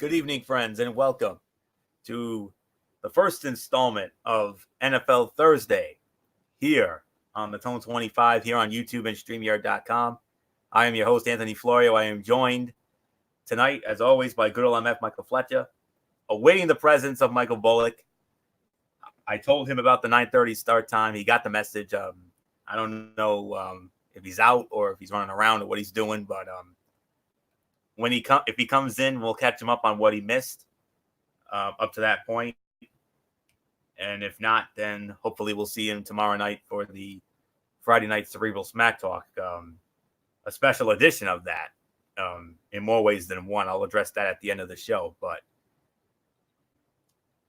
Good evening, friends, and welcome to the first installment of NFL Thursday here on the Tone 25 here on YouTube and StreamYard.com. I am your host, Anthony Florio. I am joined tonight, as always, by good old MF Michael Fletcher, awaiting the presence of Michael Bullock. I told him about the 9:30 start time. He got the message. I don't know if he's out or if he's running around or what he's doing, but if he comes in, we'll catch him up on what he missed up to that point. And if not, then hopefully we'll see him tomorrow night for the Friday night Cerebral Smack Talk, a special edition of that in more ways than one. I'll address that at the end of the show. But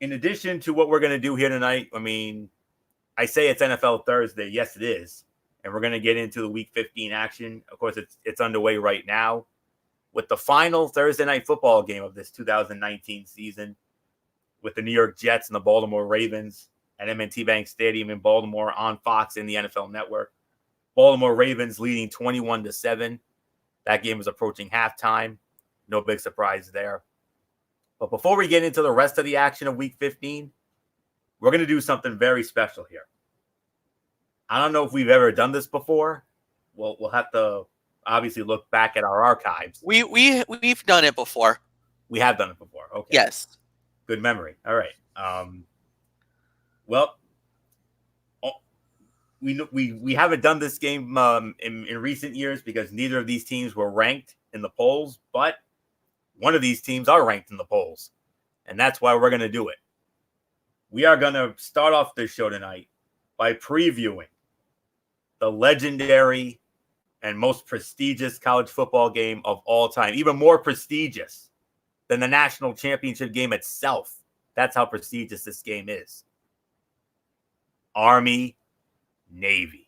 in addition to what we're going to do here tonight, I say it's NFL Thursday. Yes, it is. And we're going to get into the Week 15 action. Of course, it's underway right now with the final Thursday night football game of this 2019 season with the New York Jets and the Baltimore Ravens at M&T Bank Stadium in Baltimore on Fox and the NFL Network. Baltimore Ravens leading 21-7. That game is approaching halftime. No big surprise there. But before we get into the rest of the action of Week 15, we're going to do something very special here. I don't know if we've ever done this before. We'll have to obviously look back at our archives. We've done it before. We have done it before. Okay. Yes. Good memory. All right. We haven't done this game in recent years because neither of these teams were ranked in the polls, but one of these teams are ranked in the polls, and that's why we're going to do it. We are going to start off this show tonight by previewing the legendary and most prestigious college football game of all time, even more prestigious than the national championship game itself. That's how prestigious this game is. Army, Navy.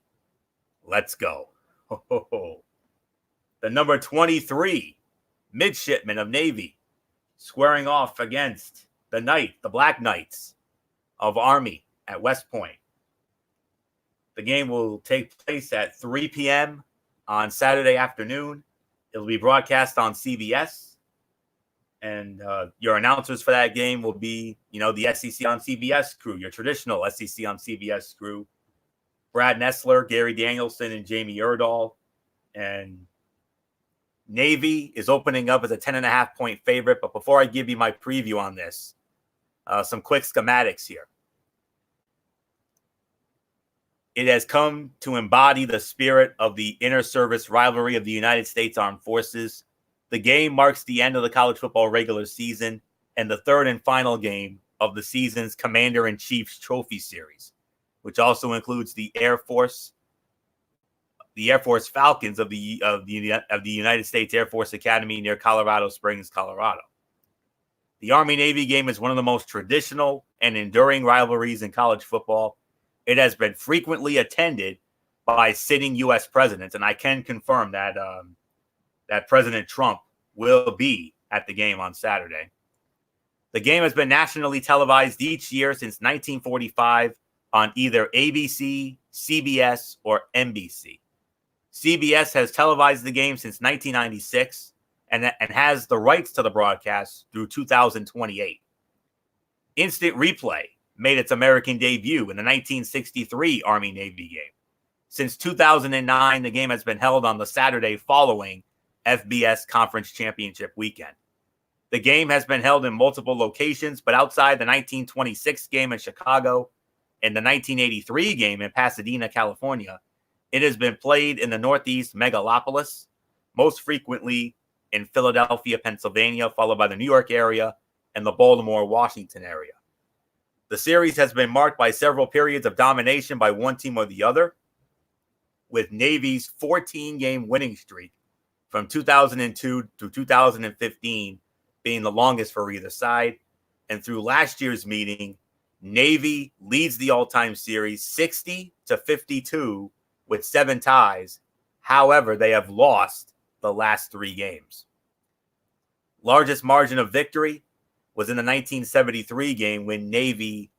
Let's go. The number 23 midshipmen of Navy squaring off against the Black Knights of Army at West Point. The game will take place at 3 p.m. on Saturday afternoon. It'll be broadcast on CBS. And your announcers for that game will be, the SEC on CBS crew, your traditional SEC on CBS crew. Brad Nessler, Gary Danielson, and Jamie Erdahl. And Navy is opening up as a 10.5-point favorite. But before I give you my preview on this, some quick schematics here. It has come to embody the spirit of the inter-service rivalry of the United States Armed Forces. The game marks the end of the college football regular season and the third and final game of the season's Commander-in-Chief's Trophy Series, which also includes the Air Force Falcons of the United States Air Force Academy near Colorado Springs, Colorado. The Army-Navy game is one of the most traditional and enduring rivalries in college football. It has been frequently attended by sitting U.S. presidents, and I can confirm that that President Trump will be at the game on Saturday. The game has been nationally televised each year since 1945 on either ABC, CBS, or NBC. CBS has televised the game since 1996 and has the rights to the broadcast through 2028. Instant Replay made its American debut in the 1963 Army-Navy game. Since 2009, the game has been held on the Saturday following FBS Conference Championship weekend. The game has been held in multiple locations, but outside the 1926 game in Chicago and the 1983 game in Pasadena, California, it has been played in the Northeast megalopolis, most frequently in Philadelphia, Pennsylvania, followed by the New York area and the Baltimore, Washington area. The series has been marked by several periods of domination by one team or the other, with Navy's 14-game winning streak from 2002 to 2015 being the longest for either side. And through last year's meeting, Navy leads the all-time series 60-52 with 7 ties. However, they have lost the last 3 games. Largest margin of victory was in the 1973 game when Navy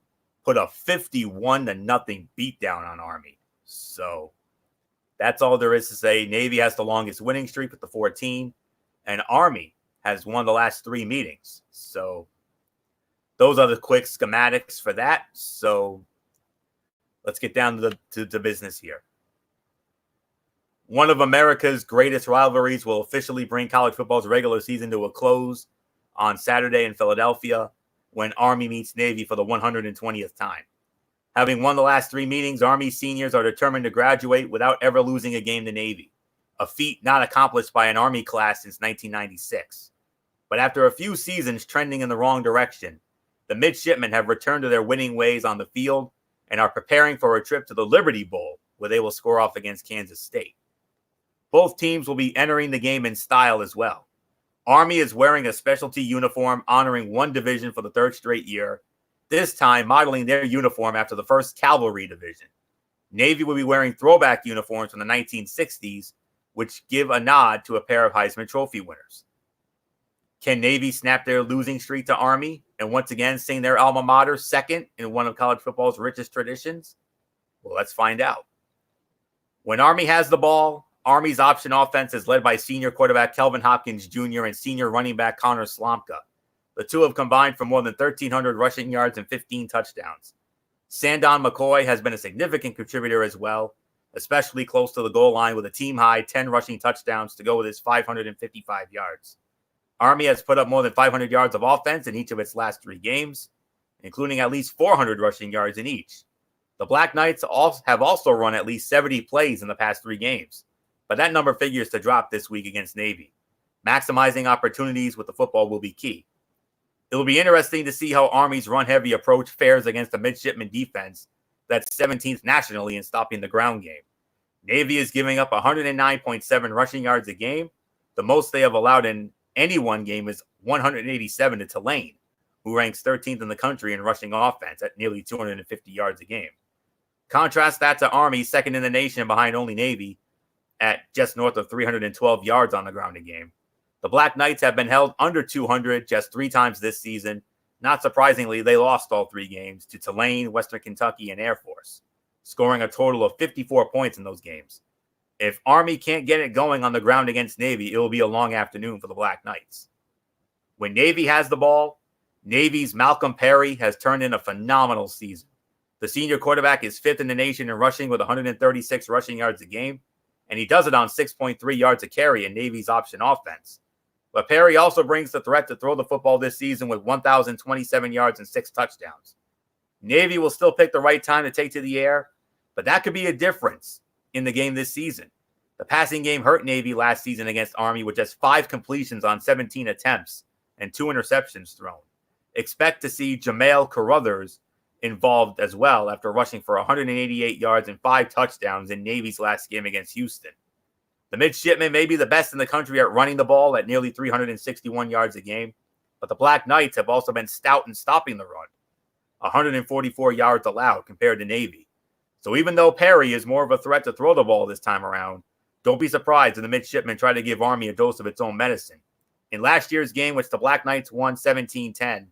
put a 51-0 beatdown on Army. So that's all there is to say. Navy has the longest winning streak with the 14, and Army has won the last 3 meetings. So those are the quick schematics for that. So let's get down to the business here. One of America's greatest rivalries will officially bring college football's regular season to a close on Saturday in Philadelphia when Army meets Navy for the 120th time. Having won the last 3 meetings, Army seniors are determined to graduate without ever losing a game to Navy, a feat not accomplished by an Army class since 1996. But after a few seasons trending in the wrong direction, the midshipmen have returned to their winning ways on the field and are preparing for a trip to the Liberty Bowl, where they will score off against Kansas State. Both teams will be entering the game in style as well. Army is wearing a specialty uniform honoring one division for the 3rd straight year, this time modeling their uniform after the 1st Cavalry Division. Navy will be wearing throwback uniforms from the 1960s, which give a nod to a pair of Heisman Trophy winners. Can Navy snap their losing streak to Army and once again sing their alma mater second in one of college football's richest traditions? Well, let's find out. When Army has the ball, Army's option offense is led by senior quarterback Kelvin Hopkins Jr. and senior running back Connor Slomka. The two have combined for more than 1,300 rushing yards and 15 touchdowns. Sandon McCoy has been a significant contributor as well, especially close to the goal line with a team-high 10 rushing touchdowns to go with his 555 yards. Army has put up more than 500 yards of offense in each of its last 3 games, including at least 400 rushing yards in each. The Black Knights have also run at least 70 plays in the past 3 games, but that number figures to drop this week against Navy. Maximizing opportunities with the football will be key. It will be interesting to see how Army's run-heavy approach fares against the midshipman defense that's 17th nationally in stopping the ground game. Navy is giving up 109.7 rushing yards a game. The most they have allowed in any one game is 187 to Tulane, who ranks 13th in the country in rushing offense at nearly 250 yards a game. Contrast that to Army, second in the nation behind only Navy, at just north of 312 yards on the ground a game. The Black Knights have been held under 200 just 3 times this season. Not surprisingly, they lost all 3 games to Tulane, Western Kentucky, and Air Force, scoring a total of 54 points in those games. If Army can't get it going on the ground against Navy, it will be a long afternoon for the Black Knights. When Navy has the ball, Navy's Malcolm Perry has turned in a phenomenal season. The senior quarterback is 5th in the nation in rushing with 136 rushing yards a game, and he does it on 6.3 yards a carry in Navy's option offense. But Perry also brings the threat to throw the football this season with 1,027 yards and 6 touchdowns. Navy will still pick the right time to take to the air, but that could be a difference in the game this season. The passing game hurt Navy last season against Army with just 5 completions on 17 attempts and 2 interceptions thrown. Expect to see Jamel Carruthers involved as well after rushing for 188 yards and 5 touchdowns in Navy's last game against Houston. The midshipmen may be the best in the country at running the ball at nearly 361 yards a game, but the Black Knights have also been stout in stopping the run, 144 yards allowed compared to Navy. So even though Perry is more of a threat to throw the ball this time around, don't be surprised if the midshipmen try to give Army a dose of its own medicine. In last year's game, which the Black Knights won 17-10,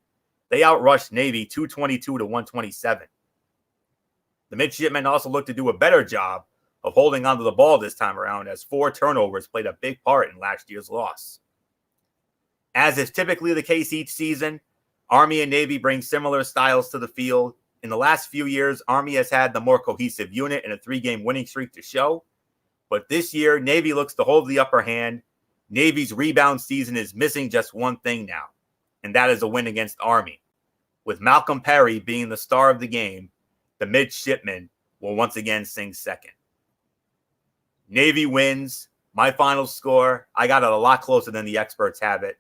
they outrushed Navy 222 to 127. The midshipmen also looked to do a better job of holding onto the ball this time around, as 4 turnovers played a big part in last year's loss. As is typically the case each season, Army and Navy bring similar styles to the field. In the last few years, Army has had the more cohesive unit and a 3-game winning streak to show. But this year, Navy looks to hold the upper hand. Navy's rebound season is missing just one thing now, and that is a win against Army. With Malcolm Perry being the star of the game, the midshipmen will once again sing second. Navy wins. My final score, I got it a lot closer than the experts have it.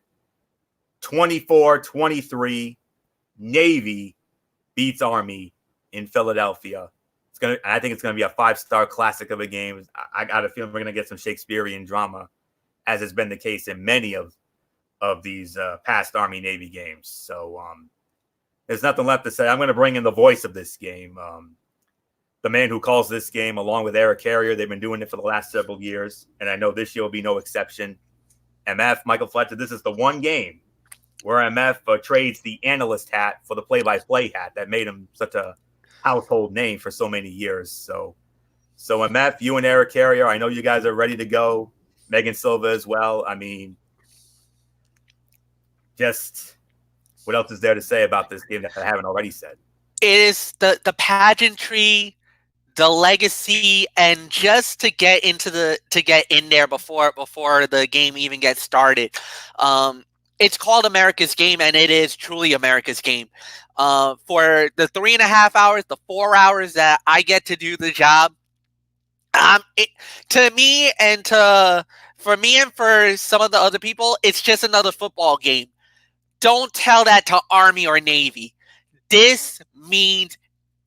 24-23, Navy beats Army in Philadelphia. I think it's gonna be a 5-star classic of a game. I got a feeling we're gonna get some Shakespearean drama, as has been the case in many of these past Army Navy games. So there's nothing left to say. I'm gonna bring in the voice of this game, the man who calls this game, along with Eric Carrier. They've been doing it for the last several years, and I know this year will be no exception. MF, Michael Fletcher, this is the one game where MF trades the analyst hat for the play-by-play hat that made him such a household name for so many years. So MF, you and Eric Carrier, I know you guys are ready to go. Megan Silva as well. I mean, just what else is there to say about this game that I haven't already said? It is the pageantry, the legacy, and just to get in there before the game even gets started. It's called America's Game, and it is truly America's Game. For the 3.5 hours, the 4 hours that I get to do the job, for me and for some of the other people, it's just another football game. Don't tell that to Army or Navy. This means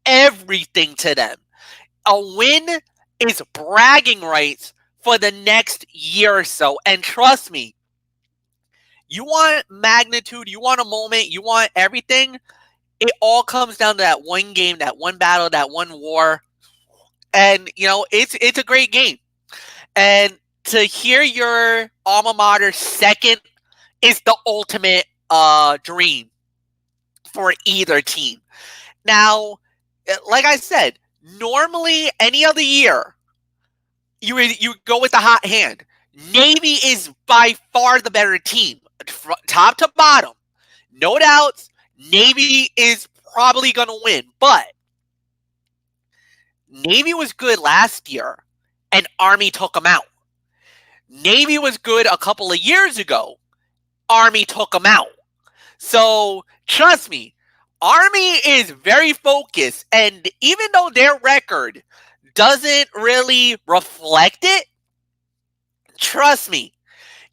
everything to them. A win is bragging rights for the next year or so. And trust me, you want magnitude, you want a moment, you want everything. It all comes down to that one game, that one battle, that one war. And, it's a great game. And to hear your alma mater second is the ultimate dream for either team. Now, like I said, normally any other year, you go with the hot hand. Navy is by far the better team, top to bottom. No doubts, Navy is probably going to win. But Navy was good last year, and Army took them out. Navy was good a couple of years ago. Army took them out. So, trust me, Army is very focused, and even though their record doesn't really reflect it, trust me,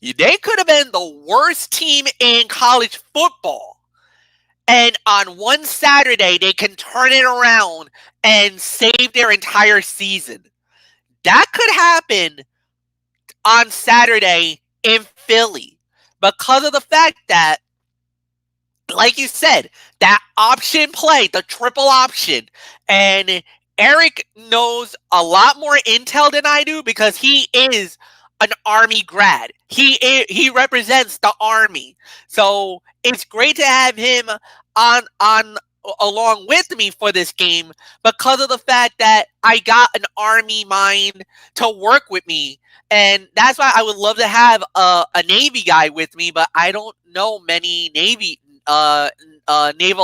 they could have been the worst team in college football. And on one Saturday, they can turn it around and save their entire season. That could happen on Saturday in Philly because of the fact that, like you said, that option play, the triple option, and Eric knows a lot more intel than I do because he is an Army grad. He represents the Army. So it's great to have him on along with me for this game because of the fact that I got an Army mind to work with me. And that's why I would love to have a Navy guy with me, but I don't know many Naval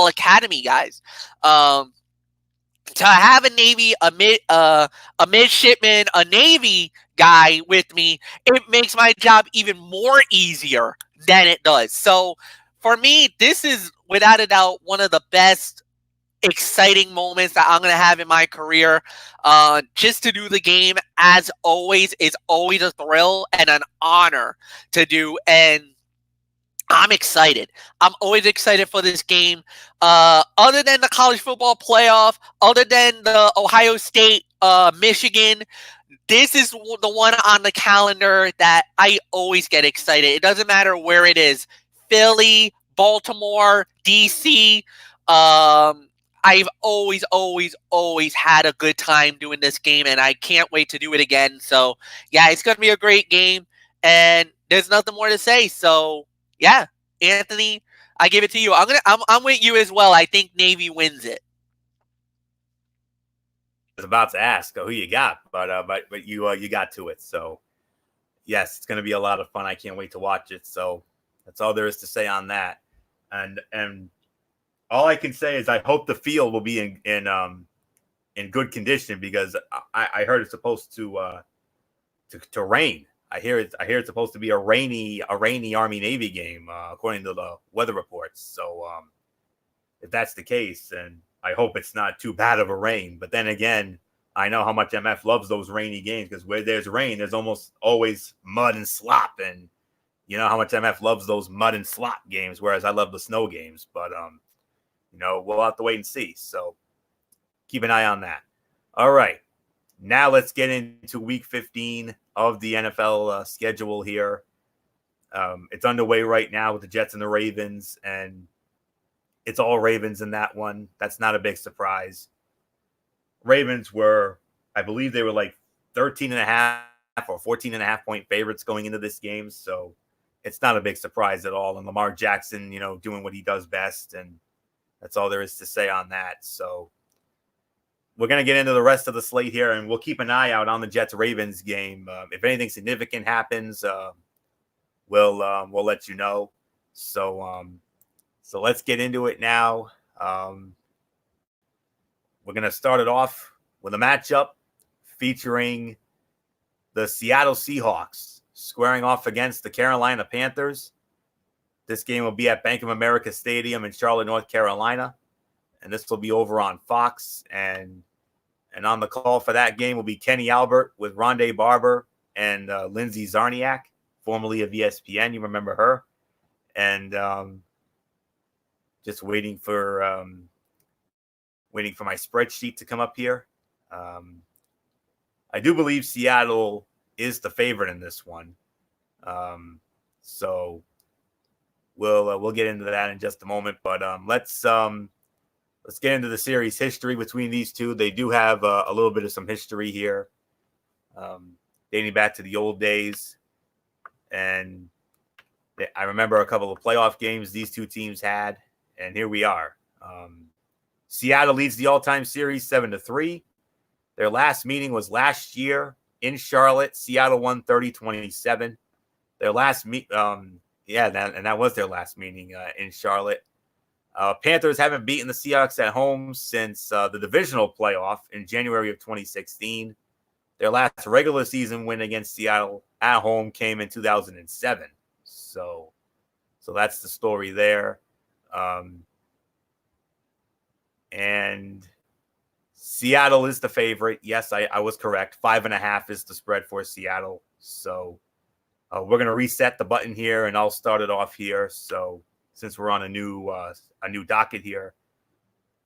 Academy guys. To have a Navy, a midshipman, a Navy guy with me, it makes my job even more easier than it does. So for me, this is without a doubt one of the best exciting moments that I'm going to have in my career. Just to do the game, as always, is always a thrill and an honor to do. And I'm excited. I'm always excited for this game. Other than the college football playoff, other than the Ohio State, Michigan, this is the one on the calendar that I always get excited. It doesn't matter where it is. Philly, Baltimore, DC. I've always had a good time doing this game, and I can't wait to do it again. So, yeah, it's going to be a great game, and there's nothing more to say. So, yeah, Anthony, I give it to you. I'm with you as well. I think Navy wins it. I was about to ask who you got, but you got to it. So yes, it's going to be a lot of fun. I can't wait to watch it. So that's all there is to say on that. And all I can say is I hope the field will be in good condition because I heard it's supposed to rain. I hear it's supposed to be a rainy Army Navy game according to the weather reports. So if that's the case, and I hope it's not too bad of a rain. But then again, I know how much MF loves those rainy games because where there's rain, there's almost always mud and slop, and you know how much MF loves those mud and slop games, whereas I love the snow games. But we'll have to wait and see. So keep an eye on that. All right. Now let's get into week 15 of the NFL schedule here. It's underway right now with the Jets and the Ravens, and it's all Ravens in that one. That's not a big surprise. Ravens were, I believe they were like 13.5 or 14.5 point favorites going into this game. So it's not a big surprise at all. And Lamar Jackson, doing what he does best. And that's all there is to say on that. So we're going to get into the rest of the slate here, and we'll keep an eye out on the Jets-Ravens game. If anything significant happens, we'll let you know. So let's get into it now. We're going to start it off with a matchup featuring the Seattle Seahawks squaring off against the Carolina Panthers. This game will be at Bank of America Stadium in Charlotte, North Carolina. And this will be over on Fox. And on the call for that game will be Kenny Albert with Rondé Barber and Lindsay Czarniak, formerly of ESPN. You remember her. And just waiting for my spreadsheet to come up here. I do believe Seattle is the favorite in this one. So we'll get into that in just a moment. But let's get into the series history between these two. They do have a little bit of some history here, dating back to the old days. And I remember a couple of playoff games these two teams had, and here we are. Seattle leads the all-time series 7-3. Their last meeting was last year in Charlotte. Seattle won 30-27. Their last that was their last meeting in Charlotte. Panthers haven't beaten the Seahawks at home since the divisional playoff in January of 2016. Their last regular season win against Seattle at home came in 2007. So that's the story there. And Seattle is the favorite. Yes, I was correct. 5.5 is the spread for Seattle. So we're going to reset the button here, and I'll start it off here. So since we're on a new docket here,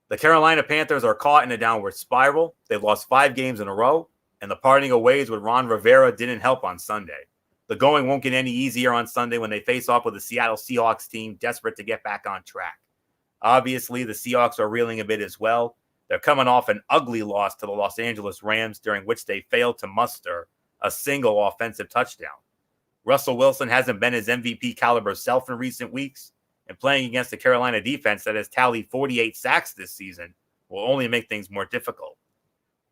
the Carolina Panthers are caught in a downward spiral. They've lost 5 games in a row, and the parting of ways with Ron Rivera didn't help on Sunday. The going won't get any easier on Sunday when they face off with the Seattle Seahawks team desperate to get back on track. Obviously, the Seahawks are reeling a bit as well. They're coming off an ugly loss to the Los Angeles Rams, during which they failed to muster a single offensive touchdown. Russell Wilson hasn't been his MVP caliber self in recent weeks, and playing against the Carolina defense that has tallied 48 sacks this season will only make things more difficult.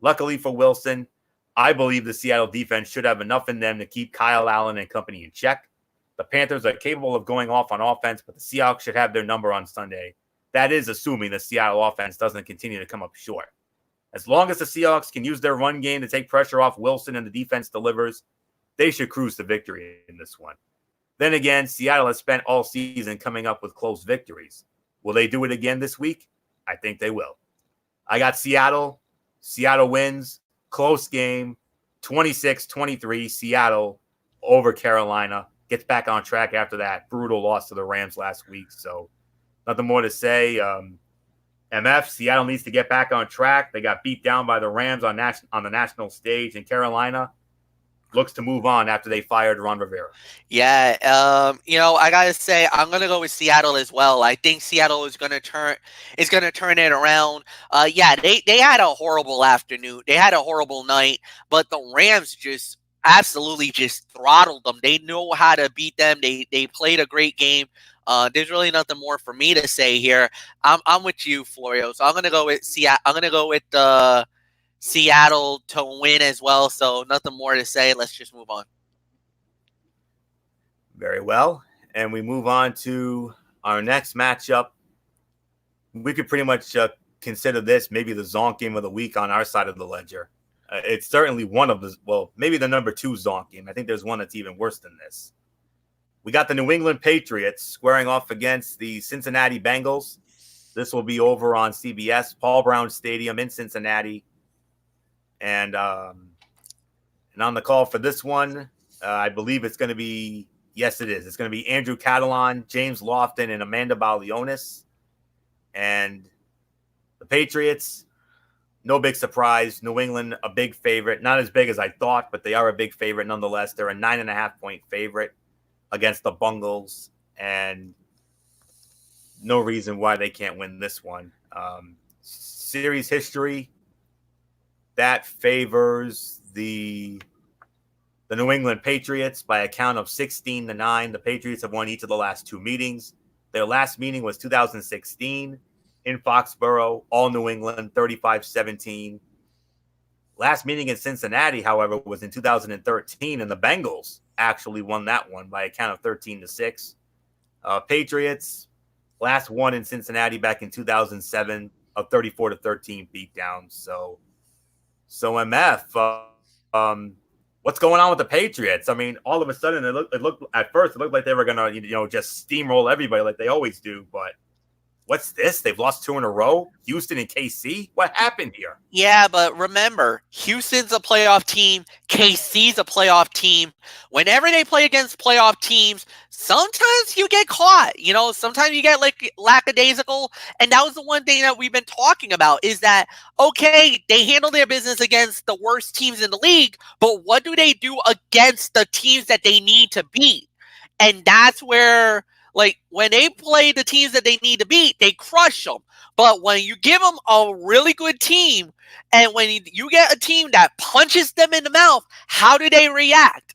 Luckily for Wilson, I believe the Seattle defense should have enough in them to keep Kyle Allen and company in check. The Panthers are capable of going off on offense, but the Seahawks should have their number on Sunday. That is assuming the Seattle offense doesn't continue to come up short. As long as the Seahawks can use their run game to take pressure off Wilson and the defense delivers, they should cruise to victory in this one. Then again, Seattle has spent all season coming up with close victories. Will they do it again this week? I think they will. I got Seattle. Seattle wins. Close game. 26-23. Seattle over Carolina. Gets back on track after that brutal loss to the Rams last week. So nothing more to say. MF, Seattle needs to get back on track. They got beat down by the Rams on the national stage, and Carolina looks to move on after they fired Ron Rivera. Yeah, I gotta say I'm gonna go with Seattle as well. I think Seattle is gonna turn it around. They had a horrible afternoon. They had a horrible night, but the Rams just absolutely just throttled them. They know how to beat them. They played a great game. There's really nothing more for me to say here. I'm with you, Florio. So I'm gonna go with Seattle. I'm gonna go with Seattle to win as well. So nothing more to say. Let's just move on. Very well. And we move on to our next matchup. We could pretty much consider this maybe the Zonk game of the week on our side of the ledger. It's certainly one of maybe the number 2 Zonk game. I think there's one that's even worse than this. We got the New England Patriots squaring off against the Cincinnati Bengals. This will be over on CBS, Paul Brown Stadium in Cincinnati. And on the call for this one, I believe it's going to be, yes, it is. It's going to be Andrew Catalon, James Lofton, and Amanda Balionis. And the Patriots, no big surprise. New England, a big favorite. Not as big as I thought, but they are a big favorite nonetheless. They're a 9.5-point favorite against the Bengals. And no reason why they can't win this one. Series history, that favors the New England Patriots by a count of 16-9. The Patriots have won each of the last 2 meetings. Their last meeting was 2016 in Foxborough, all New England, 35-17. Last meeting in Cincinnati, however, was in 2013, and the Bengals actually won that one by a count of 13-6. Patriots last won in Cincinnati back in 2007, a 34-13 beatdown. So MF, what's going on with the Patriots? I mean, all of a sudden it looked at first it looked like they were gonna just steamroll everybody like they always do, but what's this? They've lost 2 in a row? Houston and KC? What happened here? Yeah, but remember, Houston's a playoff team. KC's a playoff team. Whenever they play against playoff teams, sometimes you get caught. Sometimes you get like lackadaisical. And that was the one thing that we've been talking about is that, okay, they handle their business against the worst teams in the league, but what do they do against the teams that they need to beat? And that's where, like, when they play the teams that they need to beat, they crush them. But when you give them a really good team, and when you get a team that punches them in the mouth, how do they react?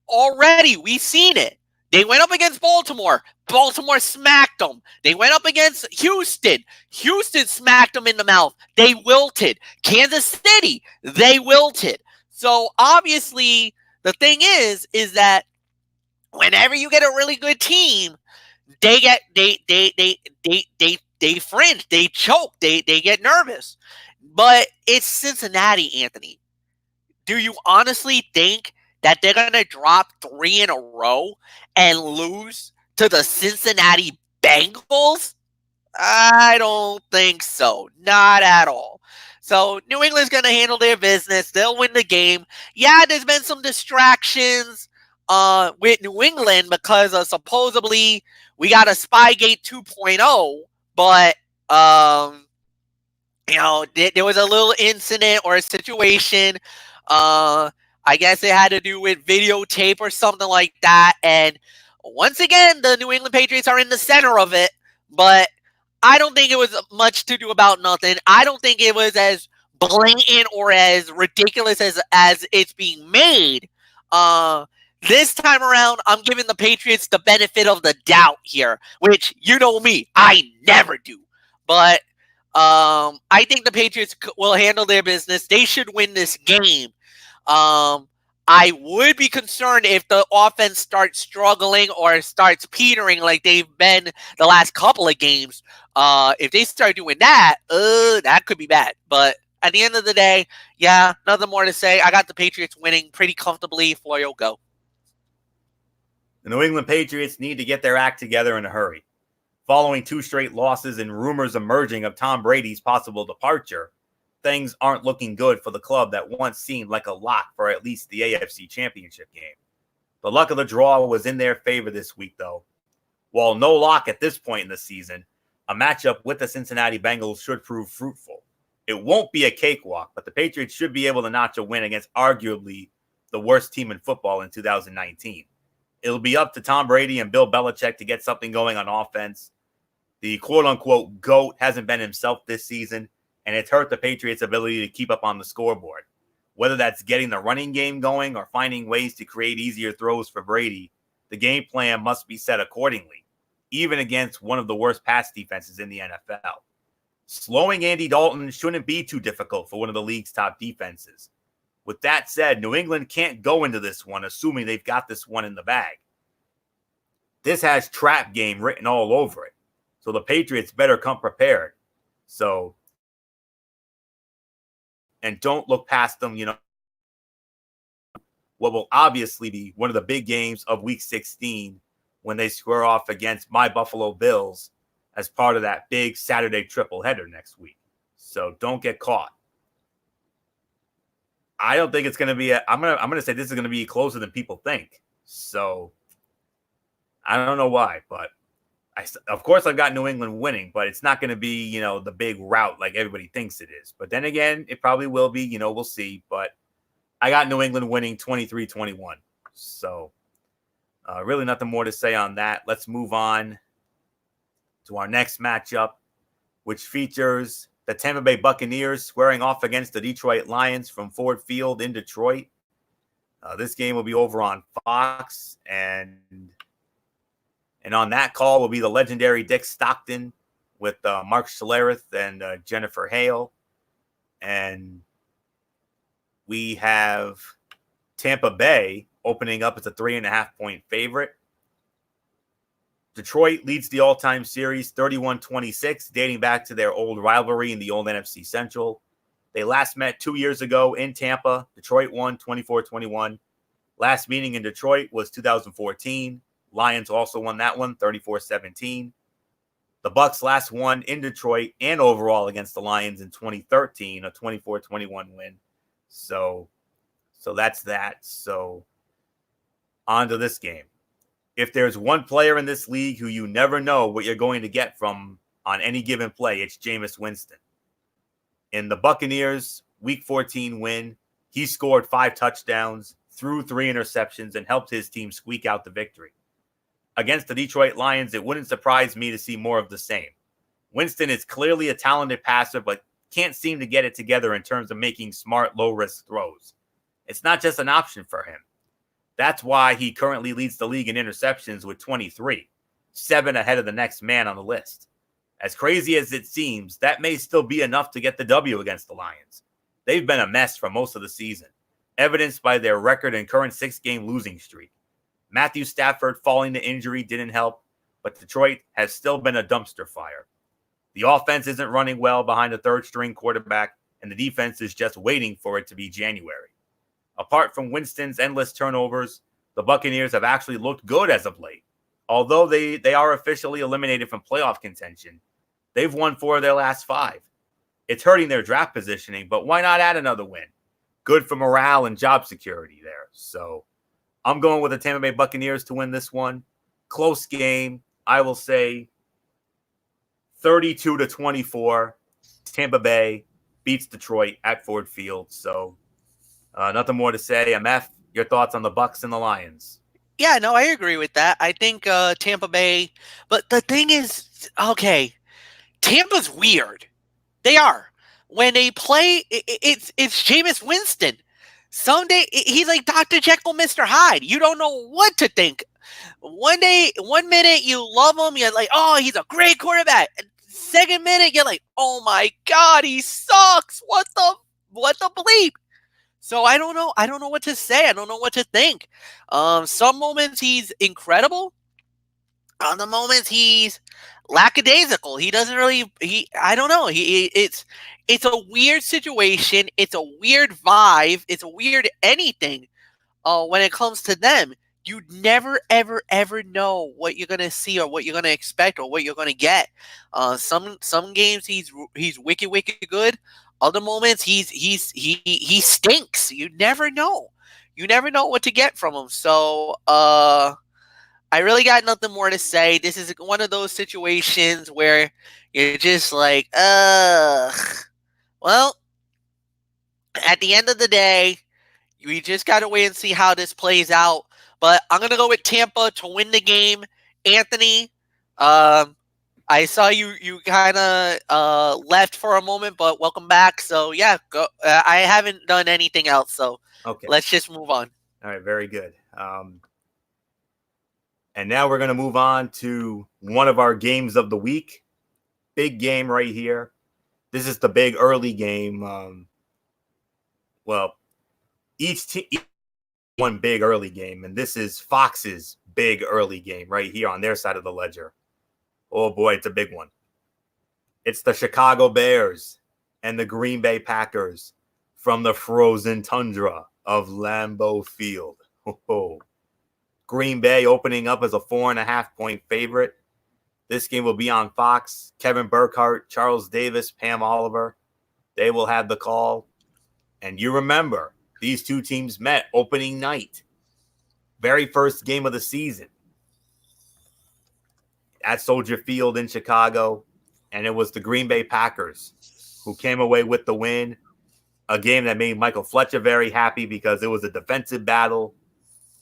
Already, we've seen it. They went up against Baltimore. Baltimore smacked them. They went up against Houston. Houston smacked them in the mouth. They wilted. Kansas City, they wilted. So obviously, the thing is that whenever you get a really good team, they fringe, they choke, they get nervous. But it's Cincinnati, Anthony. Do you honestly think that they're going to drop 3 in a row and lose to the Cincinnati Bengals? I don't think so. Not at all. So New England's going to handle their business. They'll win the game. Yeah, there's been some distractions with New England because supposedly we got a Spygate 2.0, but there was a little incident or a situation. I guess it had to do with videotape or something like that. And once again, the New England Patriots are in the center of it, but I don't think it was much to do about nothing. I don't think it was as blatant or as ridiculous as it's being made. This time around, I'm giving the Patriots the benefit of the doubt here, which, you know me, I never do. But I think the Patriots will handle their business. They should win this game. I would be concerned if the offense starts struggling or starts petering like they've been the last couple of games. If they start doing that, that could be bad. But at the end of the day, yeah, nothing more to say. I got the Patriots winning pretty comfortably. Floyo, go. The New England Patriots need to get their act together in a hurry. Following 2 straight losses and rumors emerging of Tom Brady's possible departure, things aren't looking good for the club that once seemed like a lock for at least the AFC Championship game. The luck of the draw was in their favor this week, though. While no lock at this point in the season, a matchup with the Cincinnati Bengals should prove fruitful. It won't be a cakewalk, but the Patriots should be able to notch a win against arguably the worst team in football in 2019. It'll be up to Tom Brady and Bill Belichick to get something going on offense. The quote-unquote GOAT hasn't been himself this season, and it's hurt the Patriots' ability to keep up on the scoreboard. Whether that's getting the running game going or finding ways to create easier throws for Brady, the game plan must be set accordingly, even against one of the worst pass defenses in the NFL. Slowing Andy Dalton shouldn't be too difficult for one of the league's top defenses. With that said, New England can't go into this one assuming they've got this one in the bag. This has trap game written all over it, so the Patriots better come prepared. And don't look past them, what will obviously be one of the big games of Week 16 when they square off against my Buffalo Bills as part of that big Saturday triple header next week. So don't get caught. I don't think it's going to be I'm going to say this is going to be closer than people think. So I don't know why, but of course I've got New England winning, but it's not going to be, the big rout like everybody thinks it is. But then again, it probably will be, we'll see. But I got New England winning 23-21. So really nothing more to say on that. Let's move on to our next matchup, which features the Tampa Bay Buccaneers squaring off against the Detroit Lions from Ford Field in Detroit. This game will be over on Fox, and on that call will be the legendary Dick Stockton with Mark Schlereth and Jennifer Hale. And we have Tampa Bay opening up as a 3.5-point favorite. Detroit leads the all-time series 31-26, dating back to their old rivalry in the old NFC Central. They last met 2 years ago in Tampa. Detroit won 24-21. Last meeting in Detroit was 2014. Lions also won that one 34-17. The Bucs last won in Detroit and overall against the Lions in 2013, a 24-21 win. So that's that. So on to this game. If there's one player in this league who you never know what you're going to get from on any given play, it's Jameis Winston. In the Buccaneers Week 14 win, he scored 5 touchdowns, threw 3 interceptions, and helped his team squeak out the victory. Against the Detroit Lions, it wouldn't surprise me to see more of the same. Winston is clearly a talented passer, but can't seem to get it together in terms of making smart, low-risk throws. It's not just an option for him. That's why he currently leads the league in interceptions with 23, 7 ahead of the next man on the list. As crazy as it seems, that may still be enough to get the W against the Lions. They've been a mess for most of the season, evidenced by their record and current 6-game losing streak. Matthew Stafford falling to injury didn't help, but Detroit has still been a dumpster fire. The offense isn't running well behind a third-string quarterback, and the defense is just waiting for it to be January. Apart from Winston's endless turnovers, the Buccaneers have actually looked good as of late. Although they are officially eliminated from playoff contention, they've won 4 of their last 5. It's hurting their draft positioning, but why not add another win? Good for morale and job security there. So I'm going with the Tampa Bay Buccaneers to win this one. Close game. I will say 32-24. Tampa Bay beats Detroit at Ford Field. So nothing more to say. MF, your thoughts on the Bucs and the Lions? Yeah, no, I agree with that. I think Tampa Bay, but the thing is, okay, Tampa's weird. They are. When they play, it's Jameis Winston. Someday he's like Dr. Jekyll, Mr. Hyde. You don't know what to think. One minute you love him, you're like, oh, he's a great quarterback. Second minute, you're like, oh my God, he sucks. What the bleep? So I don't know. I don't know what to say. I don't know what to think. Some moments he's incredible. Other moments he's lackadaisical. He doesn't really. I don't know. It's a weird situation. It's a weird vibe. It's a weird anything. When it comes to them, you never ever ever know what you're gonna see or what you're gonna expect or what you're gonna get. Some games he's wicked good. Other moments he stinks. You never know. You never know what to get from him. So I really got nothing more to say. This is one of those situations where you're just like, well, at the end of the day, we just got to wait and see how this plays out. But I'm going to go with Tampa to win the game. Anthony, I saw you kind of left for a moment, but welcome back. So, yeah, go. I haven't done anything else, so okay. Let's just move on. All right, very good. And now we're going to move on to one of our games of the week. Big game right here. This is the big early game. Each team one big early game, and this is Fox's big early game right here on their side of the ledger. Oh boy, it's a big one. It's the Chicago Bears and the Green Bay Packers from the frozen tundra of Lambeau Field. Oh. Green Bay opening up as a 4.5-point favorite. This game will be on Fox. Kevin Burkhardt, Charles Davis, Pam Oliver. They will have the call. And you remember, these two teams met opening night. Very first game of the season. At Soldier Field in Chicago. And it was the Green Bay Packers who came away with the win. A game that made Michael Fletcher very happy because it was a defensive battle.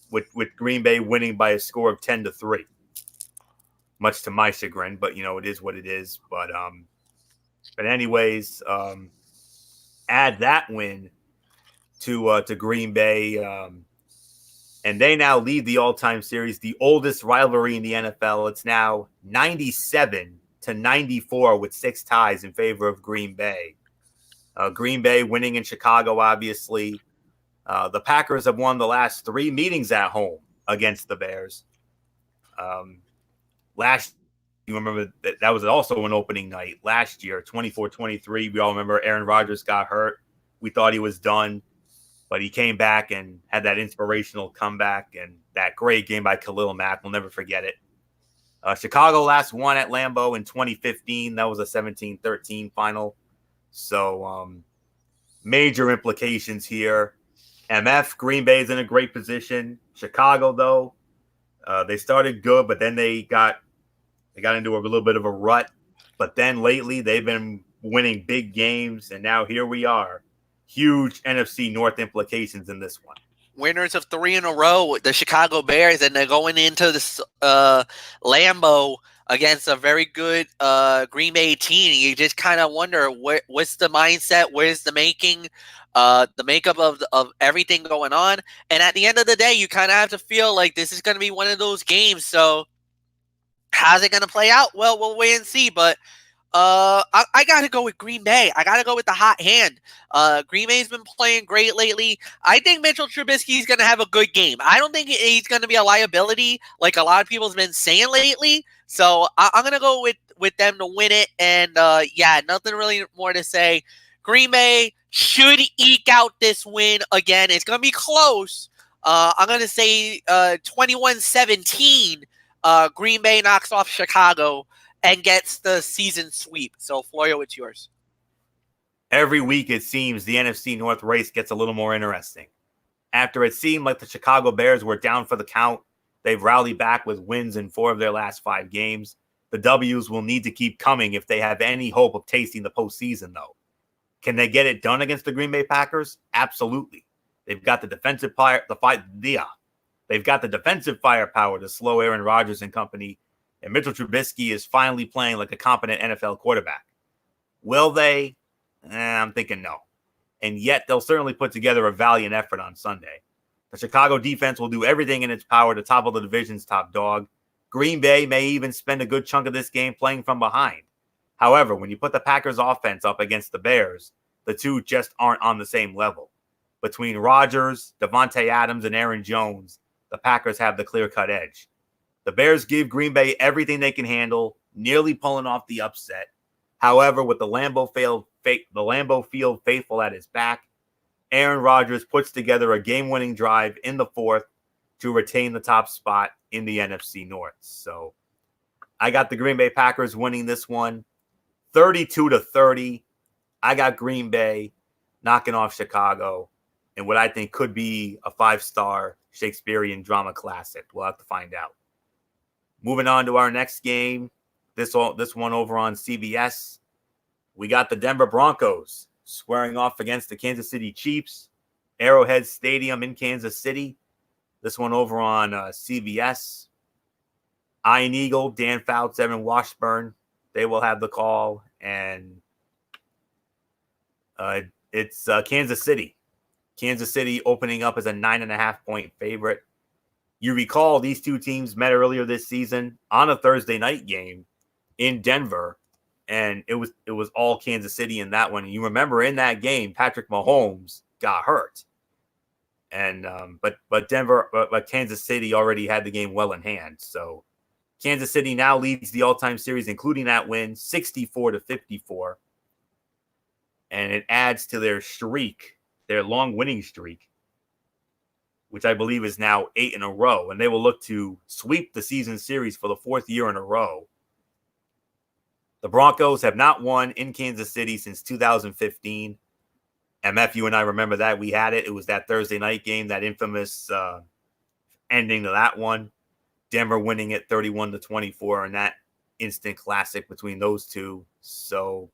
With Green Bay winning by a score of 10-3, much to my chagrin, but it is what it is. But anyways, add that win to Green Bay, and they now lead the all-time series, the oldest rivalry in the NFL. It's now 97-94 with 6 ties in favor of Green Bay. Green Bay winning in Chicago, obviously. The Packers have won the last 3 meetings at home against the Bears. You remember that was also an opening night last year, 24-23. We all remember Aaron Rodgers got hurt. We thought he was done, but he came back and had that inspirational comeback and that great game by Khalil Mack. We'll never forget it. Chicago last won at Lambeau in 2015. That was a 17-13 final. So major implications here. MF, Green Bay is in a great position. Chicago, though, they started good, but then they got into a little bit of a rut. But then lately, they've been winning big games, and now here we are. Huge NFC North implications in this one. Winners of 3 in a row, the Chicago Bears, and they're going into this Lambeau against a very good Green Bay team. You just kind of wonder what's the mindset, where's the makeup of everything going on. And at the end of the day, you kind of have to feel like this is going to be one of those games. So how's it going to play out? Well, we'll wait and see. But I got to go with Green Bay. I got to go with the hot hand. Green Bay's been playing great lately. I think Mitchell Trubisky is going to have a good game. I don't think he's going to be a liability like a lot of people have been saying lately. So I'm going to go with them to win it. And, nothing really more to say. Green Bay should eke out this win again. It's going to be close. I'm going to say 21-17. Green Bay knocks off Chicago and gets the season sweep. So, Florio, it's yours. Every week, it seems the NFC North race gets a little more interesting. After it seemed like the Chicago Bears were down for the count, they've rallied back with wins in 4 of their last 5 games. The W's will need to keep coming if they have any hope of tasting the postseason, though. Can they get it done against the Green Bay Packers? Absolutely. They've got the defensive They've got the defensive firepower to slow Aaron Rodgers and company, and Mitchell Trubisky is finally playing like a competent NFL quarterback. Will they? I'm thinking no. And yet they'll certainly put together a valiant effort on Sunday. The Chicago defense will do everything in its power to topple the division's top dog. Green Bay may even spend a good chunk of this game playing from behind. However, when you put the Packers offense up against the Bears, the two just aren't on the same level. Between Rodgers, Devontae Adams, and Aaron Jones, the Packers have the clear-cut edge. The Bears give Green Bay everything they can handle, nearly pulling off the upset. However, with the Lambeau Field faithful at his back, Aaron Rodgers puts together a game-winning drive in the 4th to retain the top spot in the NFC North. So I got the Green Bay Packers winning this one 32-30. I got Green Bay knocking off Chicago in what I think could be a 5-star Shakespearean drama classic. We'll have to find out. Moving on to our next game, this one over on CBS. We got the Denver Broncos squaring off against the Kansas City Chiefs, Arrowhead Stadium in Kansas City. This one over on CBS. Iron Eagle, Dan Fouts, Evan Washburn, they will have the call. And it's Kansas City. Kansas City opening up as a 9.5-point favorite. You recall these two teams met earlier this season on a Thursday night game in Denver, and it was all Kansas City in that one. And you remember in that game, Patrick Mahomes got hurt, and but Kansas City already had the game well in hand. So Kansas City now leads the all-time series, including that win, 64-54, and it adds to their streak, their long winning streak, which I believe is now 8 in a row, and they will look to sweep the season series for the 4th year in a row. The Broncos have not won in Kansas City since 2015. MF, you and I remember that. We had it. It was that Thursday night game, that infamous ending to that one. Denver winning it 31-24 in that instant classic between those two. So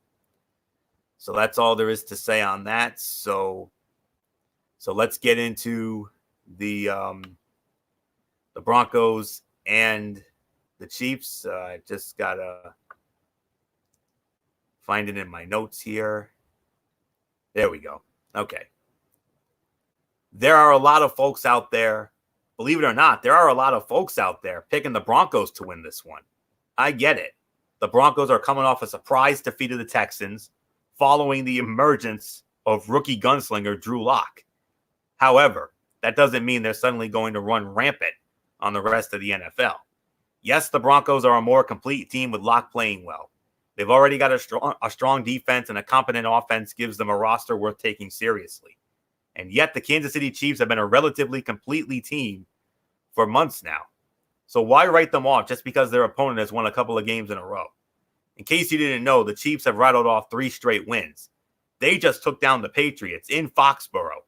that's all there is to say on that. So let's get into the Broncos and the Chiefs. I just gotta find it in my notes here. There we go. Okay. There are a lot of folks out there, believe it or not, there are a lot of folks out there picking the Broncos to win this one. I get it. The Broncos are coming off a surprise defeat of the Texans following the emergence of rookie gunslinger Drew Lock. However, that doesn't mean they're suddenly going to run rampant on the rest of the NFL. Yes, the Broncos are a more complete team with Locke playing well. They've already got a strong defense, and a competent offense gives them a roster worth taking seriously. And yet the Kansas City Chiefs have been a relatively completely team for months now. So why write them off just because their opponent has won a couple of games in a row? In case you didn't know, the Chiefs have rattled off 3 straight wins. They just took down the Patriots in Foxborough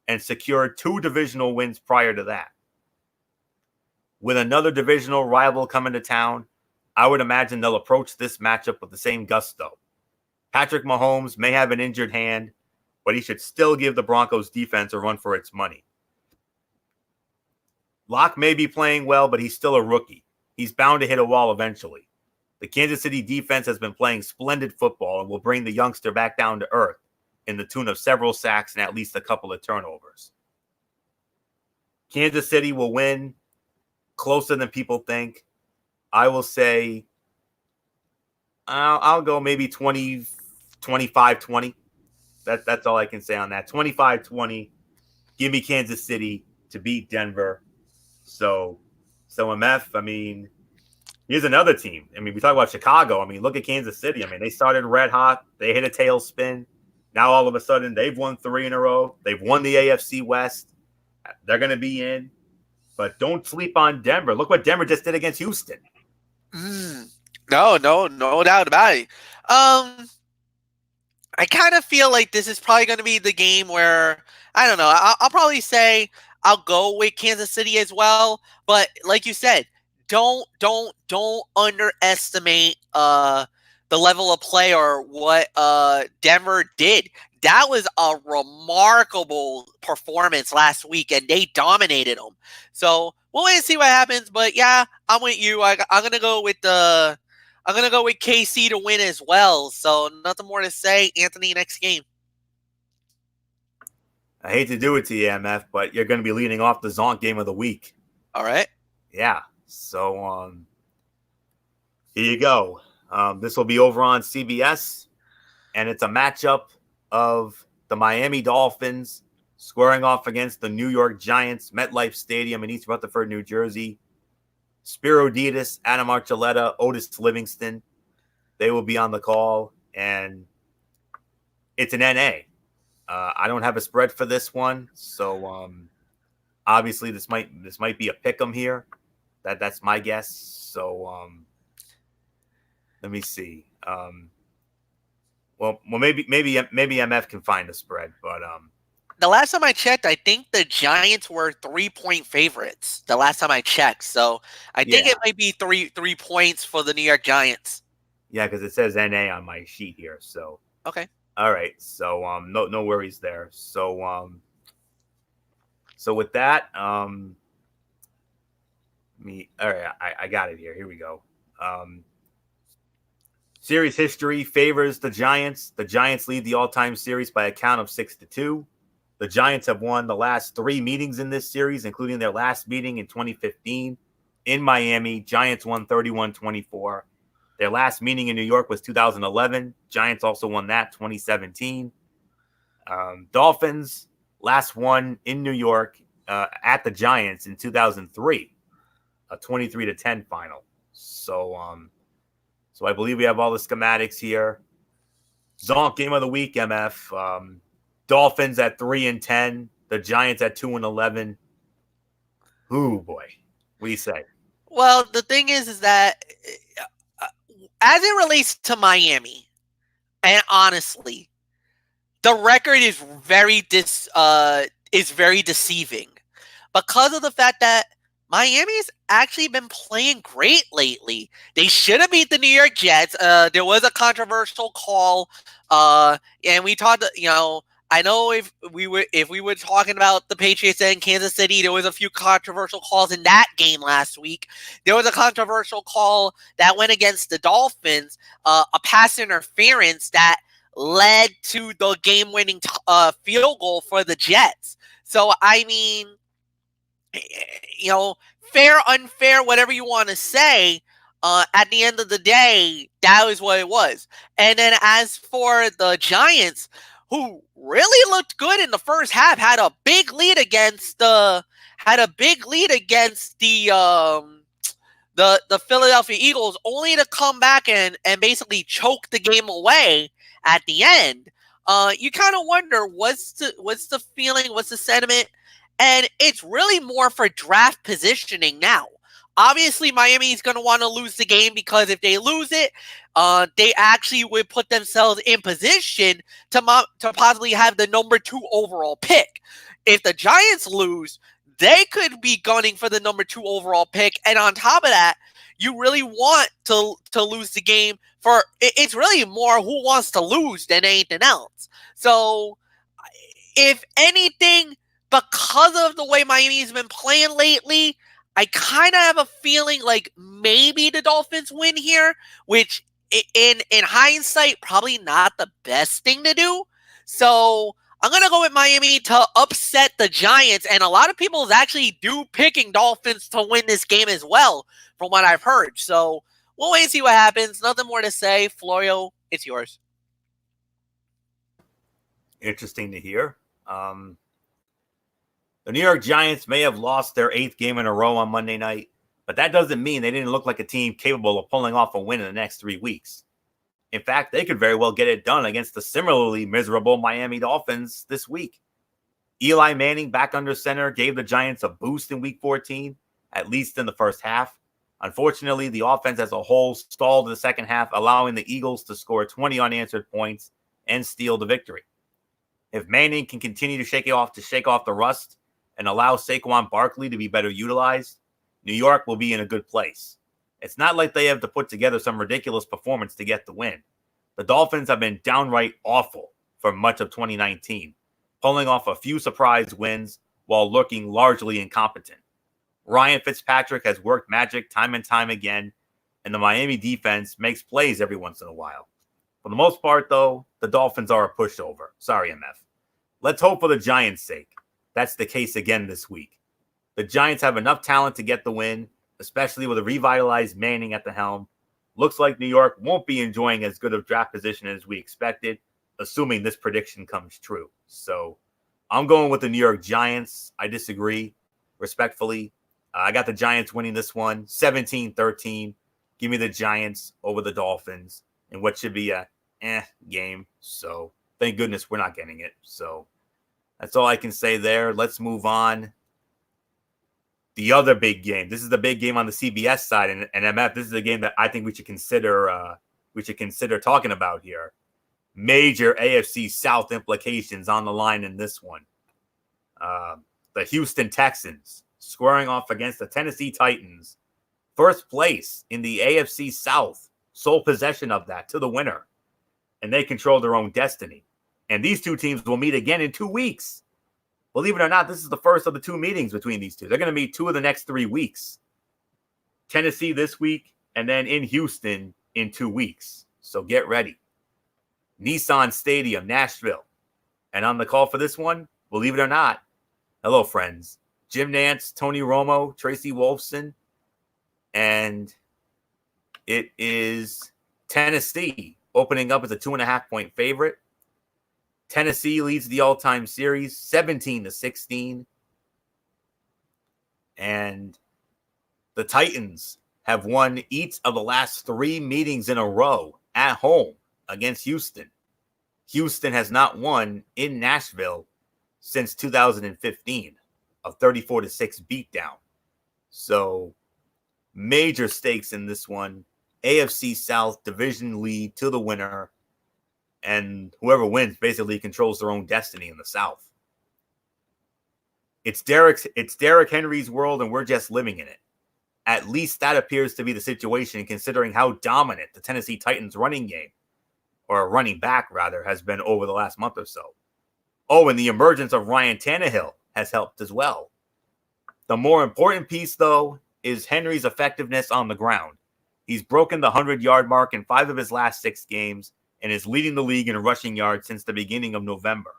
and secured 2 divisional wins prior to that. With another divisional rival coming to town, I would imagine they'll approach this matchup with the same gusto. Patrick Mahomes may have an injured hand, but he should still give the Broncos defense a run for its money. Locke may be playing well, but he's still a rookie. He's bound to hit a wall eventually. The Kansas City defense has been playing splendid football and will bring the youngster back down to earth in the tune of several sacks and at least a couple of turnovers. Kansas City will win closer than people think. I will say I'll go maybe 25-20. That's all I can say on that. 25-20. Give me Kansas City to beat Denver. So MF, I mean, here's another team. I mean, we talk about Chicago. I mean, look at Kansas City. I mean, they started red hot. They hit a tailspin. Now all of a sudden they've won 3 in a row. They've won the AFC West. They're going to be in. But don't sleep on Denver. Look what Denver just did against Houston. No doubt about it. I kind of feel like this is probably going to be the game where, I don't know, I'll probably say I'll go with Kansas City as well. But like you said, don't underestimate the level of play or what Denver did. That was a remarkable performance last week, and they dominated them. So we'll wait and see what happens. But yeah, I'm with you. I'm gonna go with KC to win as well. So nothing more to say. Anthony, next game. I hate to do it to you, MF, but you're going to be leading off the Zonk game of the week. All right. Yeah. So here you go. This will be over on CBS, and it's a matchup of the Miami Dolphins squaring off against the New York Giants, MetLife Stadium in East Rutherford, New Jersey. Spiro Dedes, Adam Archuleta, Otis Livingston, they will be on the call, and it's an NA. I don't have a spread for this one, so obviously this might be a pick'em here. That's my guess. So let me see. Well, maybe MF can find a spread, but the last time I checked, I think the Giants were 3-point favorites. The last time I checked, so I think it might be 3 points for the New York Giants. Yeah, because it says NA on my sheet here. So okay, all right. So no worries there. So with that, all right, I got it here. Here we go. Series history favors the Giants. The Giants lead the all-time series by a count of 6-2. The Giants have won the last 3 meetings in this series, including their last meeting in 2015 in Miami. Giants won 31-24. Their last meeting in New York was 2011. Giants also won that 2017. Dolphins last won in New York at the Giants in 2003, a 23-10 final. So I believe we have all the schematics here. Zonk game of the week, MF. Dolphins at 3-10. The Giants at 2-11. Ooh, boy. What do you say? Well, the thing is that as it relates to Miami, and honestly, the record is very deceiving because of the fact that Miami's actually been playing great lately. They should have beat the New York Jets. There was a controversial call, and we talked. I know if we were talking about the Patriots and Kansas City, there was a few controversial calls in that game last week. There was a controversial call that went against the Dolphins, a pass interference that led to the game-winning field goal for the Jets. So, I mean, fair, unfair, whatever you want to say, at the end of the day, that was what it was. And then as for the Giants, who really looked good in the first half, had a big lead against the the Philadelphia Eagles, only to come back and basically choke the game away at the end. You kind of wonder what's the feeling, what's the sentiment, and it's really more for draft positioning now. Obviously, Miami is going to want to lose the game because if they lose it, they actually would put themselves in position to possibly have the number 2 overall pick. If the Giants lose, they could be gunning for the number 2 overall pick. And on top of that, you really want to lose the game for it's really more who wants to lose than anything else. So if anything, because of the way Miami's been playing lately, I kind of have a feeling like maybe the Dolphins win here, which in hindsight, probably not the best thing to do. So I'm going to go with Miami to upset the Giants. And a lot of people actually do picking Dolphins to win this game as well, from what I've heard. So we'll wait and see what happens. Nothing more to say. Florio, it's yours. Interesting to hear. The New York Giants may have lost their 8th game in a row on Monday night, but that doesn't mean they didn't look like a team capable of pulling off a win in the next 3 weeks. In fact, they could very well get it done against the similarly miserable Miami Dolphins this week. Eli Manning back under center gave the Giants a boost in Week 14, at least in the first half. Unfortunately, the offense as a whole stalled in the second half, allowing the Eagles to score 20 unanswered points and steal the victory. If Manning can continue to shake off the rust and allow Saquon Barkley to be better utilized, New York will be in a good place. It's not like they have to put together some ridiculous performance to get the win. The Dolphins have been downright awful for much of 2019, pulling off a few surprise wins while looking largely incompetent. Ryan Fitzpatrick has worked magic time and time again, and the Miami defense makes plays every once in a while. For the most part, though, the Dolphins are a pushover. Sorry, MF. Let's hope for the Giants' sake that's the case again this week. The Giants have enough talent to get the win, especially with a revitalized Manning at the helm. Looks like New York won't be enjoying as good of draft position as we expected, assuming this prediction comes true. So I'm going with the New York Giants. I disagree, respectfully. I got the Giants winning this one, 17-13. Give me the Giants over the Dolphins in what should be a game. So thank goodness we're not getting it. So that's all I can say there. Let's move on. The other big game. This is the big game on the CBS side, and MF. This is a game that I think we should consider. Talking about here. Major AFC South implications on the line in this one. The Houston Texans squaring off against the Tennessee Titans. First place in the AFC South. Sole possession of that to the winner, and they control their own destiny. And these two teams will meet again in 2 weeks. Believe it or not, this is the first of the 2 meetings between these two. They're going to meet 2 of the next 3 weeks. Tennessee this week, and then in Houston in 2 weeks. So get ready. Nissan Stadium, Nashville. And on the call for this one, believe it or not, hello, friends. Jim Nantz, Tony Romo, Tracy Wolfson. And it is Tennessee opening up as a 2.5-point favorite. Tennessee leads the all-time series 17-16. And the Titans have won each of the last 3 meetings in a row at home against Houston. Houston has not won in Nashville since 2015, a 34-6 beatdown. So major stakes in this one. AFC South division lead to the winner. And whoever wins basically controls their own destiny in the South. It's Derrick Henry's world, and we're just living in it. At least that appears to be the situation, considering how dominant the Tennessee Titans running game, or running back rather, has been over the last month or so. Oh, and the emergence of Ryan Tannehill has helped as well. The more important piece, though, is Henry's effectiveness on the ground. He's broken the 100-yard mark in 5 of his last 6 games, and is leading the league in rushing yards since the beginning of November.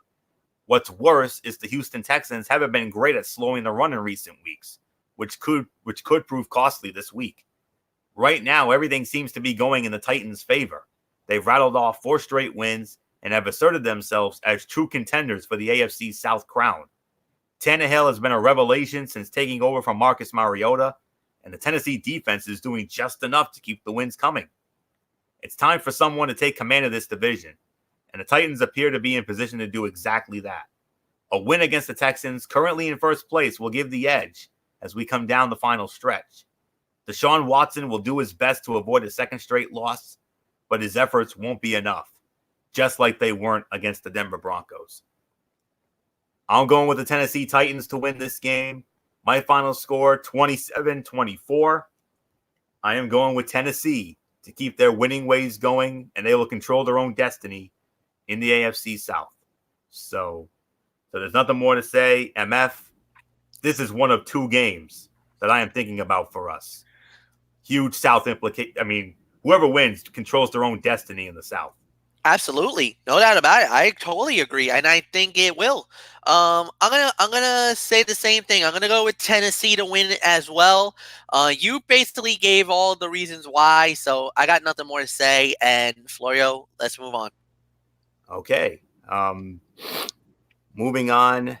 What's worse is the Houston Texans haven't been great at slowing the run in recent weeks, which could prove costly this week. Right now, everything seems to be going in the Titans' favor. They've rattled off 4 straight wins and have asserted themselves as true contenders for the AFC South crown. Tannehill has been a revelation since taking over from Marcus Mariota, and the Tennessee defense is doing just enough to keep the wins coming. It's time for someone to take command of this division, and the Titans appear to be in position to do exactly that. A win against the Texans, currently in first place, will give the edge as we come down the final stretch. Deshaun Watson will do his best to avoid a second straight loss, but his efforts won't be enough, just like they weren't against the Denver Broncos. I'm going with the Tennessee Titans to win this game. My final score, 27-24. I am going with Tennessee to keep their winning ways going, and they will control their own destiny in the AFC South. So there's nothing more to say. MF, this is one of two games that I am thinking about for us. Huge South implication. I mean, whoever wins controls their own destiny in the South. Absolutely, no doubt about it. I totally agree, and I think it will. I'm gonna say the same thing. I'm gonna go with Tennessee to win it as well. You basically gave all the reasons why, so I got nothing more to say. And Florio, let's move on. Okay. Moving on.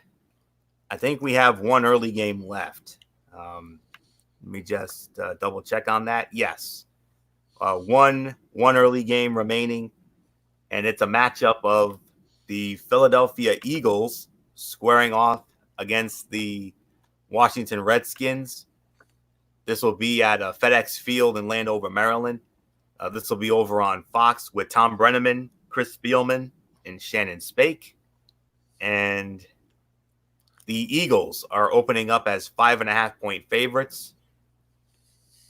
I think we have one early game left. Let me just double check on that. Yes. One early game remaining. And it's a matchup of the Philadelphia Eagles squaring off against the Washington Redskins. This will be at FedEx Field in Landover, Maryland. This will be over on Fox with Tom Brenneman, Chris Spielman, and Shannon Spake. And the Eagles are opening up as 5.5-point favorites.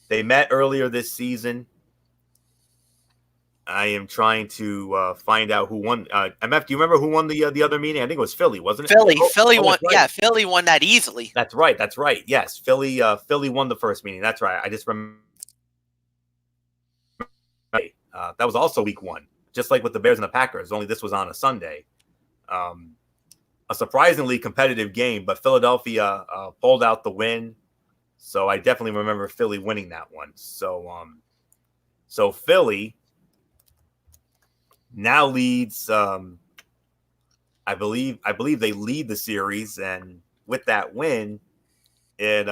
They met earlier this season. I am trying to find out who won. MF, do you remember who won the other meeting? I think it was Philly, wasn't it? Philly won. Right. Yeah, Philly won that easily. That's right. Yes, Philly won the first meeting. That's right. I just remember. That was also week 1, just like with the Bears and the Packers. Only this was on a Sunday. A surprisingly competitive game, but Philadelphia pulled out the win. So I definitely remember Philly winning that one. So Philly now leads. I believe they lead the series, and with that win, it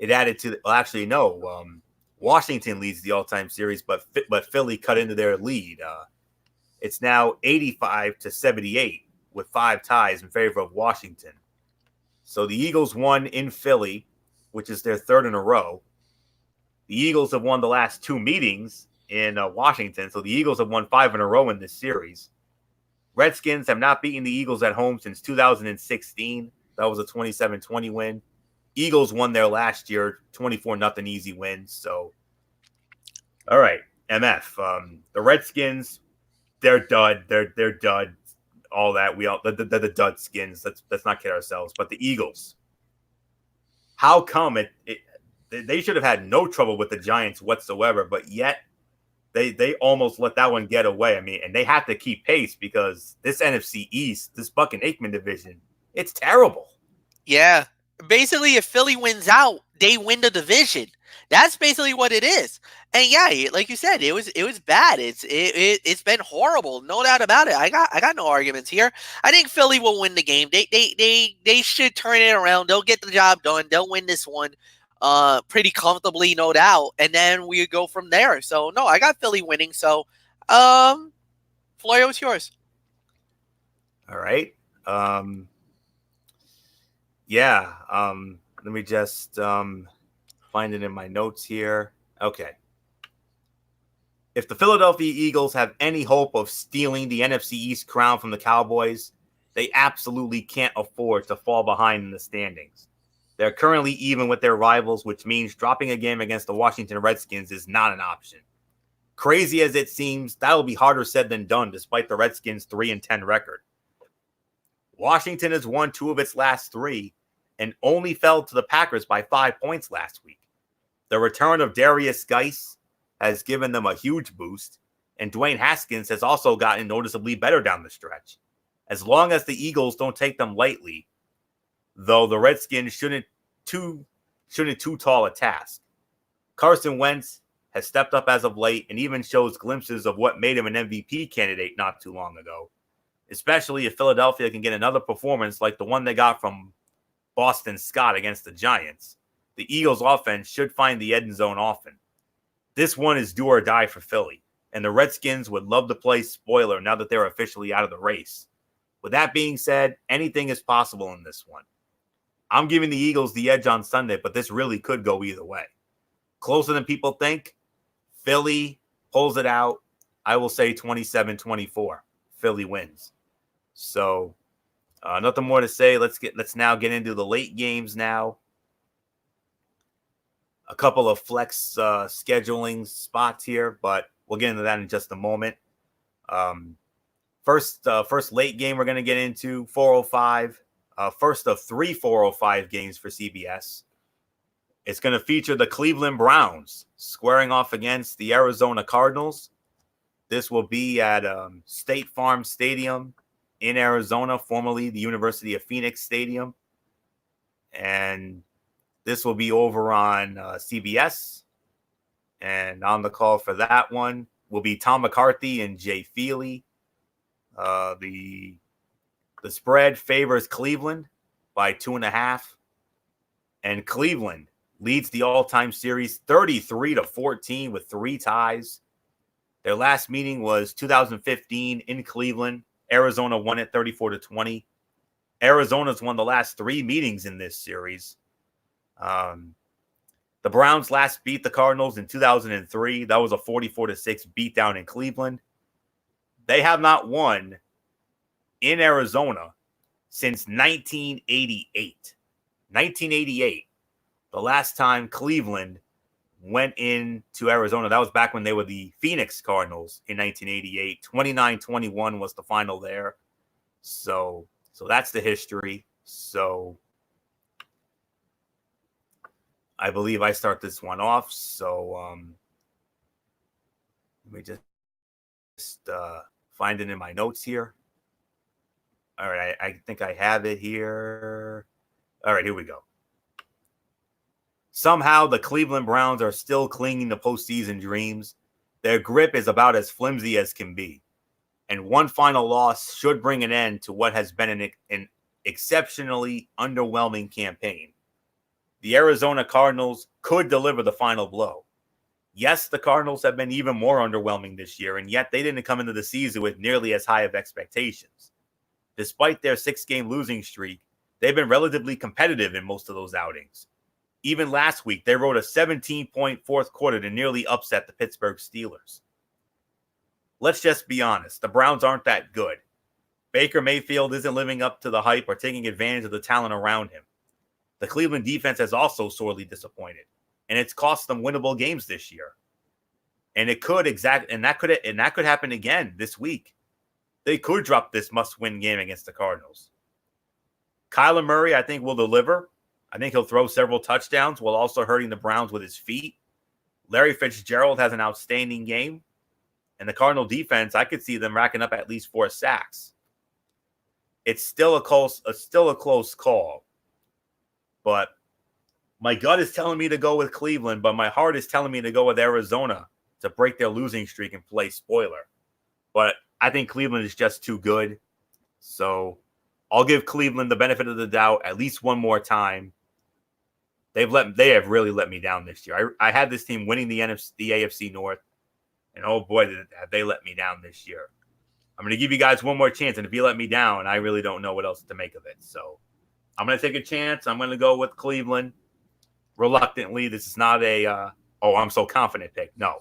added to. Well, actually, no. Washington leads the all-time series, but Philly cut into their lead. It's now 85-78 with 5 ties in favor of Washington. So the Eagles won in Philly, which is their 3rd in a row. The Eagles have won the last 2 meetings in Washington, so the Eagles have won 5 in a row in this series. Redskins have not beaten the Eagles at home since 2016. That was a 27-20 win. Eagles won there last year, 24-0 easy win. So, all right, MF. The Redskins, they're dud. They're dud. All that the dud skins. Let's not kid ourselves. But the Eagles, how come they should have had no trouble with the Giants whatsoever, but yet they almost let that one get away. I mean, and they have to keep pace because this NFC East, this Buck and Aikman division, it's terrible. Yeah. Basically, if Philly wins out, they win the division. That's basically what it is. And yeah, like you said, it was bad. It's been horrible, no doubt about it. I got no arguments here. I think Philly will win the game. They should turn it around. They'll get the job done. They'll win this one pretty comfortably, no doubt. And then we go from there. So no, I got Philly winning. So Florio, it's yours. All right. Yeah. Let me just find it in my notes here. Okay. If the Philadelphia Eagles have any hope of stealing the NFC East crown from the Cowboys, they absolutely can't afford to fall behind in the standings. They're currently even with their rivals, which means dropping a game against the Washington Redskins is not an option. Crazy as it seems, that'll be harder said than done despite the Redskins' 3-10 record. Washington has won 2 of its last 3 and only fell to the Packers by 5 points last week. The return of Darius Geis has given them a huge boost, and Dwayne Haskins has also gotten noticeably better down the stretch. As long as the Eagles don't take them lightly, though the Redskins shouldn't too tall a task. Carson Wentz has stepped up as of late and even shows glimpses of what made him an MVP candidate not too long ago, especially if Philadelphia can get another performance like the one they got from Boston Scott against the Giants. the Eagles offense should find the end zone often. This one is do or die for Philly, and the Redskins would love to play spoiler now that they're officially out of the race. With that being said, anything is possible in this one. I'm giving the Eagles the edge on Sunday, but this really could go either way. Closer than people think. Philly pulls it out. I will say 27-24. Philly wins. So nothing more to say. Let's now get into the late games now. A couple of flex scheduling spots here, but we'll get into that in just a moment. First late game we're going to get into 4:05. First of 3 4:05 games for CBS. It's going to feature the Cleveland Browns squaring off against the Arizona Cardinals. This will be at State Farm Stadium in Arizona, formerly the University of Phoenix Stadium. And this will be over on CBS. And on the call for that one will be Tom McCarthy and Jay Feely. The spread favors Cleveland by 2.5. And Cleveland leads the all-time series 33-14 with 3 ties. Their last meeting was 2015 in Cleveland. Arizona won it 34-20. Arizona's won the last 3 meetings in this series. The Browns last beat the Cardinals in 2003. That was a 44-6 beatdown in Cleveland. They have not won in Arizona since 1988. 1988, the last time Cleveland went into Arizona. That was back when they were the Phoenix Cardinals in 1988. 29-21 was the final there. So that's the history. So I believe I start this one off. So let me just find it in my notes here. All right, I think I have it here. All right, here we go. Somehow the Cleveland Browns are still clinging to postseason dreams. Their grip is about as flimsy as can be. And one final loss should bring an end to what has been an exceptionally underwhelming campaign. The Arizona Cardinals could deliver the final blow. Yes, the Cardinals have been even more underwhelming this year, and yet they didn't come into the season with nearly as high of expectations. Despite their 6-game losing streak, they've been relatively competitive in most of those outings. Even last week, they rode a 17-point fourth quarter to nearly upset the Pittsburgh Steelers. Let's just be honest, the Browns aren't that good. Baker Mayfield isn't living up to the hype or taking advantage of the talent around him. The Cleveland defense has also sorely disappointed, and it's cost them winnable games this year. And that could happen again this week. They could drop this must-win game against the Cardinals. Kyler Murray, I think, will deliver. I think he'll throw several touchdowns while also hurting the Browns with his feet. Larry Fitzgerald has an outstanding game. And the Cardinal defense, I could see them racking up at least 4 sacks. It's still a close call. But my gut is telling me to go with Cleveland, but my heart is telling me to go with Arizona to break their losing streak and play spoiler. But I think Cleveland is just too good. So I'll give Cleveland the benefit of the doubt at least one more time. They have really let me down this year. I had this team winning the AFC North, and oh boy, have they let me down this year. I'm going to give you guys one more chance, and if you let me down, I really don't know what else to make of it. So I'm going to take a chance. I'm going to go with Cleveland. Reluctantly, this is not I'm so confident pick. No,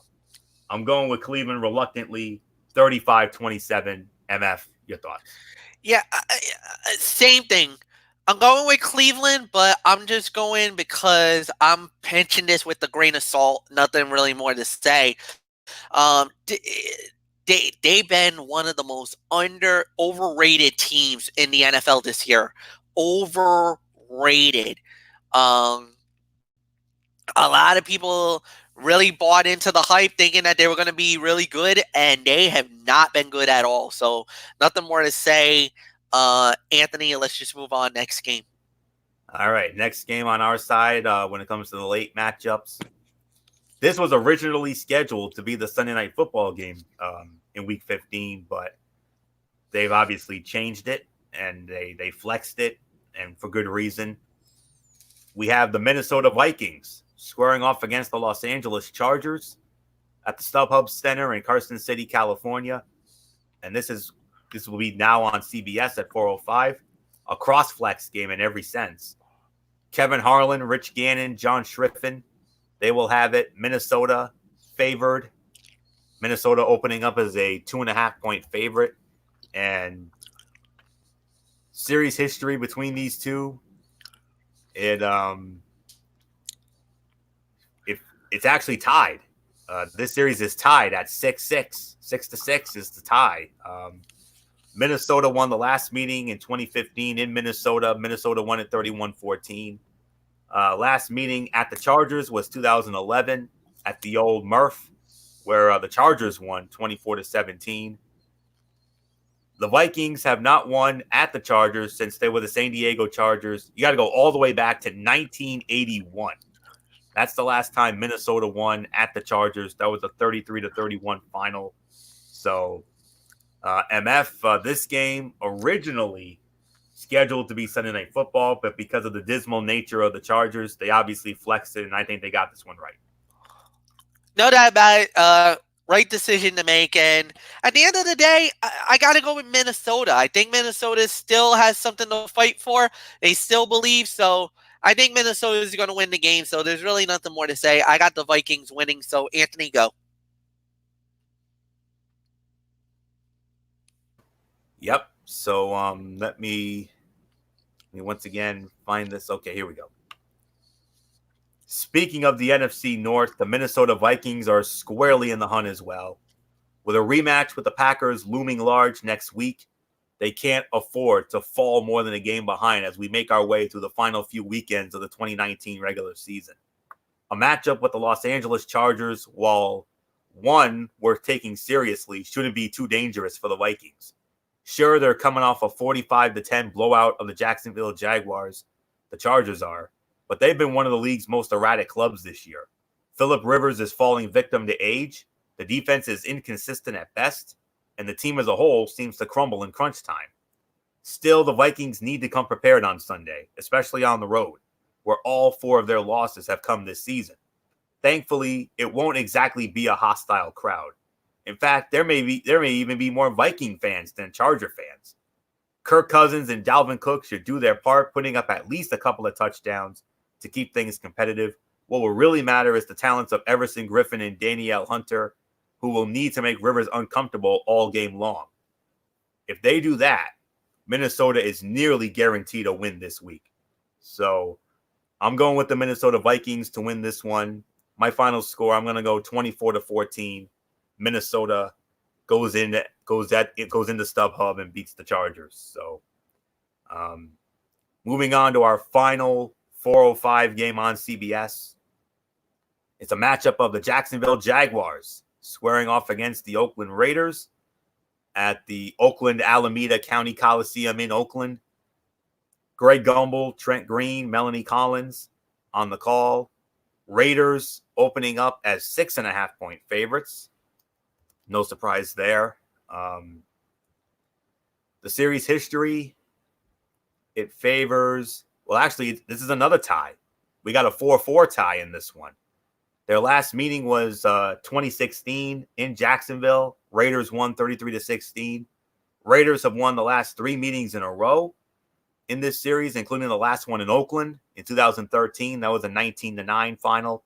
I'm going with Cleveland reluctantly, 35-27. MF, your thoughts? Yeah, same thing. I'm going with Cleveland, but I'm just going because I'm pinching this with a grain of salt. Nothing really more to say. They've been one of the most overrated teams in the NFL this year. Overrated. A lot of people really bought into the hype thinking that they were going to be really good, and they have not been good at all. So nothing more to say. Anthony, let's just move on. Next game. All right. Next game on our side when it comes to the late matchups. This was originally scheduled to be the Sunday Night Football game in Week 15, but they've obviously changed it, and they flexed it, and for good reason. we have the Minnesota Vikings squaring off against the Los Angeles Chargers at the StubHub Center in Carson City, California. And this will be now on CBS at 4:05. A cross-flex game in every sense. Kevin Harlan, Rich Gannon, John Schriffen, they will have it. Minnesota favored. Minnesota opening up as a 2.5-point favorite. And series history between these two, it's actually tied. This series is tied at 6-6. 6-6 is the tie. Minnesota won the last meeting in 2015 in Minnesota. Minnesota won it 31-14. Last meeting at the Chargers was 2011 at the old Murph, where the Chargers won 24-17. The Vikings have not won at the Chargers since they were the San Diego Chargers. You got to go all the way back to 1981. That's the last time Minnesota won at the Chargers. That was a 33-31 final. So, MF, this game originally scheduled to be Sunday Night Football, but because of the dismal nature of the Chargers, they obviously flexed it, and I think they got this one right. No doubt about it. Right decision to make. And at the end of the day, I got to go with Minnesota. I think Minnesota still has something to fight for. They still believe. So I think Minnesota is going to win the game. So there's really nothing more to say. I got the Vikings winning. So Anthony, go. Yep. So let me once again find this. Okay, here we go. Speaking of the NFC North, the Minnesota Vikings are squarely in the hunt as well. With a rematch with the Packers looming large next week, they can't afford to fall more than a game behind as we make our way through the final few weekends of the 2019 regular season. A matchup with the Los Angeles Chargers, while one worth taking seriously, shouldn't be too dangerous for the Vikings. Sure, they're coming off a 45-10 blowout of the Jacksonville Jaguars. The Chargers are. But they've been one of the league's most erratic clubs this year. Phillip Rivers is falling victim to age. The defense is inconsistent at best. And the team as a whole seems to crumble in crunch time. Still, the Vikings need to come prepared on Sunday, especially on the road, where all 4 of their losses have come this season. Thankfully, it won't exactly be a hostile crowd. In fact, there may even be more Viking fans than Charger fans. Kirk Cousins and Dalvin Cook should do their part, putting up at least a couple of touchdowns to keep things competitive. What will really matter is the talents of Everson Griffin and Danielle Hunter, who will need to make Rivers uncomfortable all game long. If they do that, Minnesota is nearly guaranteed a win this week. So I'm going with the Minnesota Vikings to win this one. My final score, I'm going to go 24-14. Minnesota goes into StubHub and beats the Chargers. So moving on to our final 4:05 game on CBS. It's a matchup of the Jacksonville Jaguars squaring off against the Oakland Raiders at the Oakland Alameda County Coliseum in Oakland. Greg Gumbel, Trent Green, Melanie Collins on the call. Raiders opening up as 6.5-point favorites. No surprise there. The series history, it favors, well, actually, this is another tie. We got a 4-4 tie in this one. Their last meeting was 2016 in Jacksonville. Raiders won 33-16. Raiders have won the last 3 meetings in a row in this series, including the last one in Oakland in 2013. That was a 19-9 final.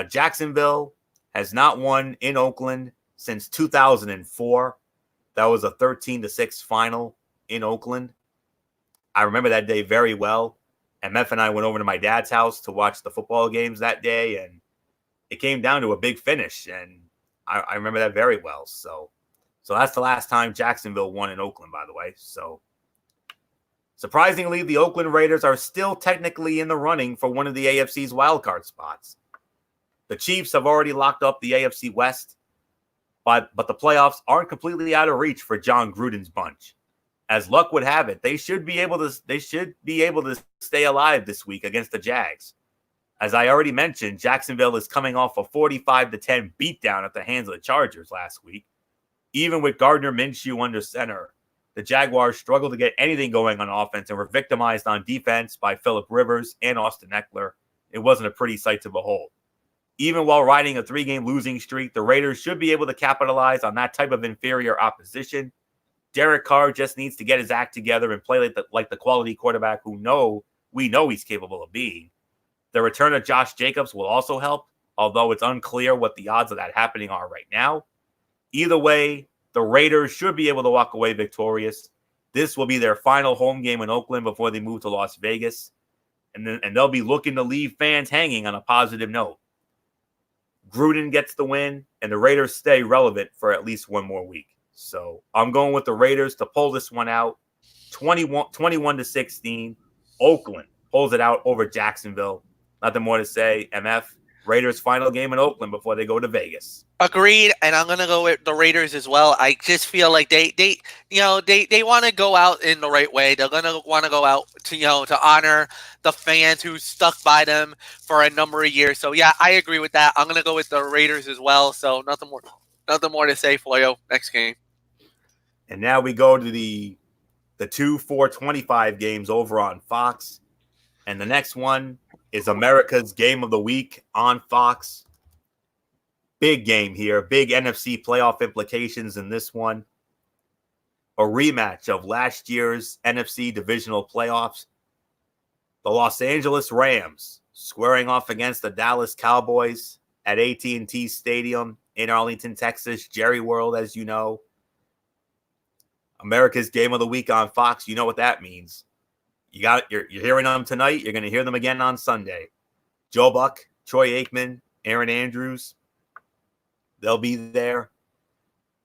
Jacksonville has not won in Oakland since 2004. That was a 13-6 final in Oakland. I remember that day very well. MF and I went over to my dad's house to watch the football games that day, and it came down to a big finish, and I remember that very well. So that's the last time Jacksonville won in Oakland, by the way. So surprisingly, the Oakland Raiders are still technically in the running for one of the AFC's wildcard spots. The Chiefs have already locked up the AFC West, but the playoffs aren't completely out of reach for John Gruden's bunch. As luck would have it, they should be able to stay alive this week against the Jags. As I already mentioned, Jacksonville is coming off a 45-10 beatdown at the hands of the Chargers last week. Even with Gardner Minshew under center, the Jaguars struggled to get anything going on offense and were victimized on defense by Phillip Rivers and Austin Eckler. It wasn't a pretty sight to behold. Even while riding a 3-game losing streak, the Raiders should be able to capitalize on that type of inferior opposition. Derek Carr just needs to get his act together and play like the quality quarterback we know he's capable of being. The return of Josh Jacobs will also help, although it's unclear what the odds of that happening are right now. Either way, the Raiders should be able to walk away victorious. This will be their final home game in Oakland before they move to Las Vegas, and they'll be looking to leave fans hanging on a positive note. Gruden gets the win, and the Raiders stay relevant for at least one more week. So I'm going with the Raiders to pull this one out, 21-16. Oakland pulls it out over Jacksonville. Nothing more to say. MF, Raiders' final game in Oakland before they go to Vegas. Agreed, and I'm gonna go with the Raiders as well. I just feel like they want to go out in the right way. They're gonna want to go out to honor the fans who stuck by them for a number of years. So yeah, I agree with that. I'm gonna go with the Raiders as well. So nothing more to say for you. Next game. And now we go to the 2-4-25 games over on Fox, and the next one is America's Game of the Week on Fox. Big game here. Big NFC playoff implications in this one. A rematch of last year's NFC divisional playoffs. The Los Angeles Rams squaring off against the Dallas Cowboys at AT&T Stadium in Arlington, Texas. Jerry World, as you know. America's Game of the Week on Fox. You know what that means. You're hearing them tonight. You're going to hear them again on Sunday. Joe Buck, Troy Aikman, Aaron Andrews. They'll be there.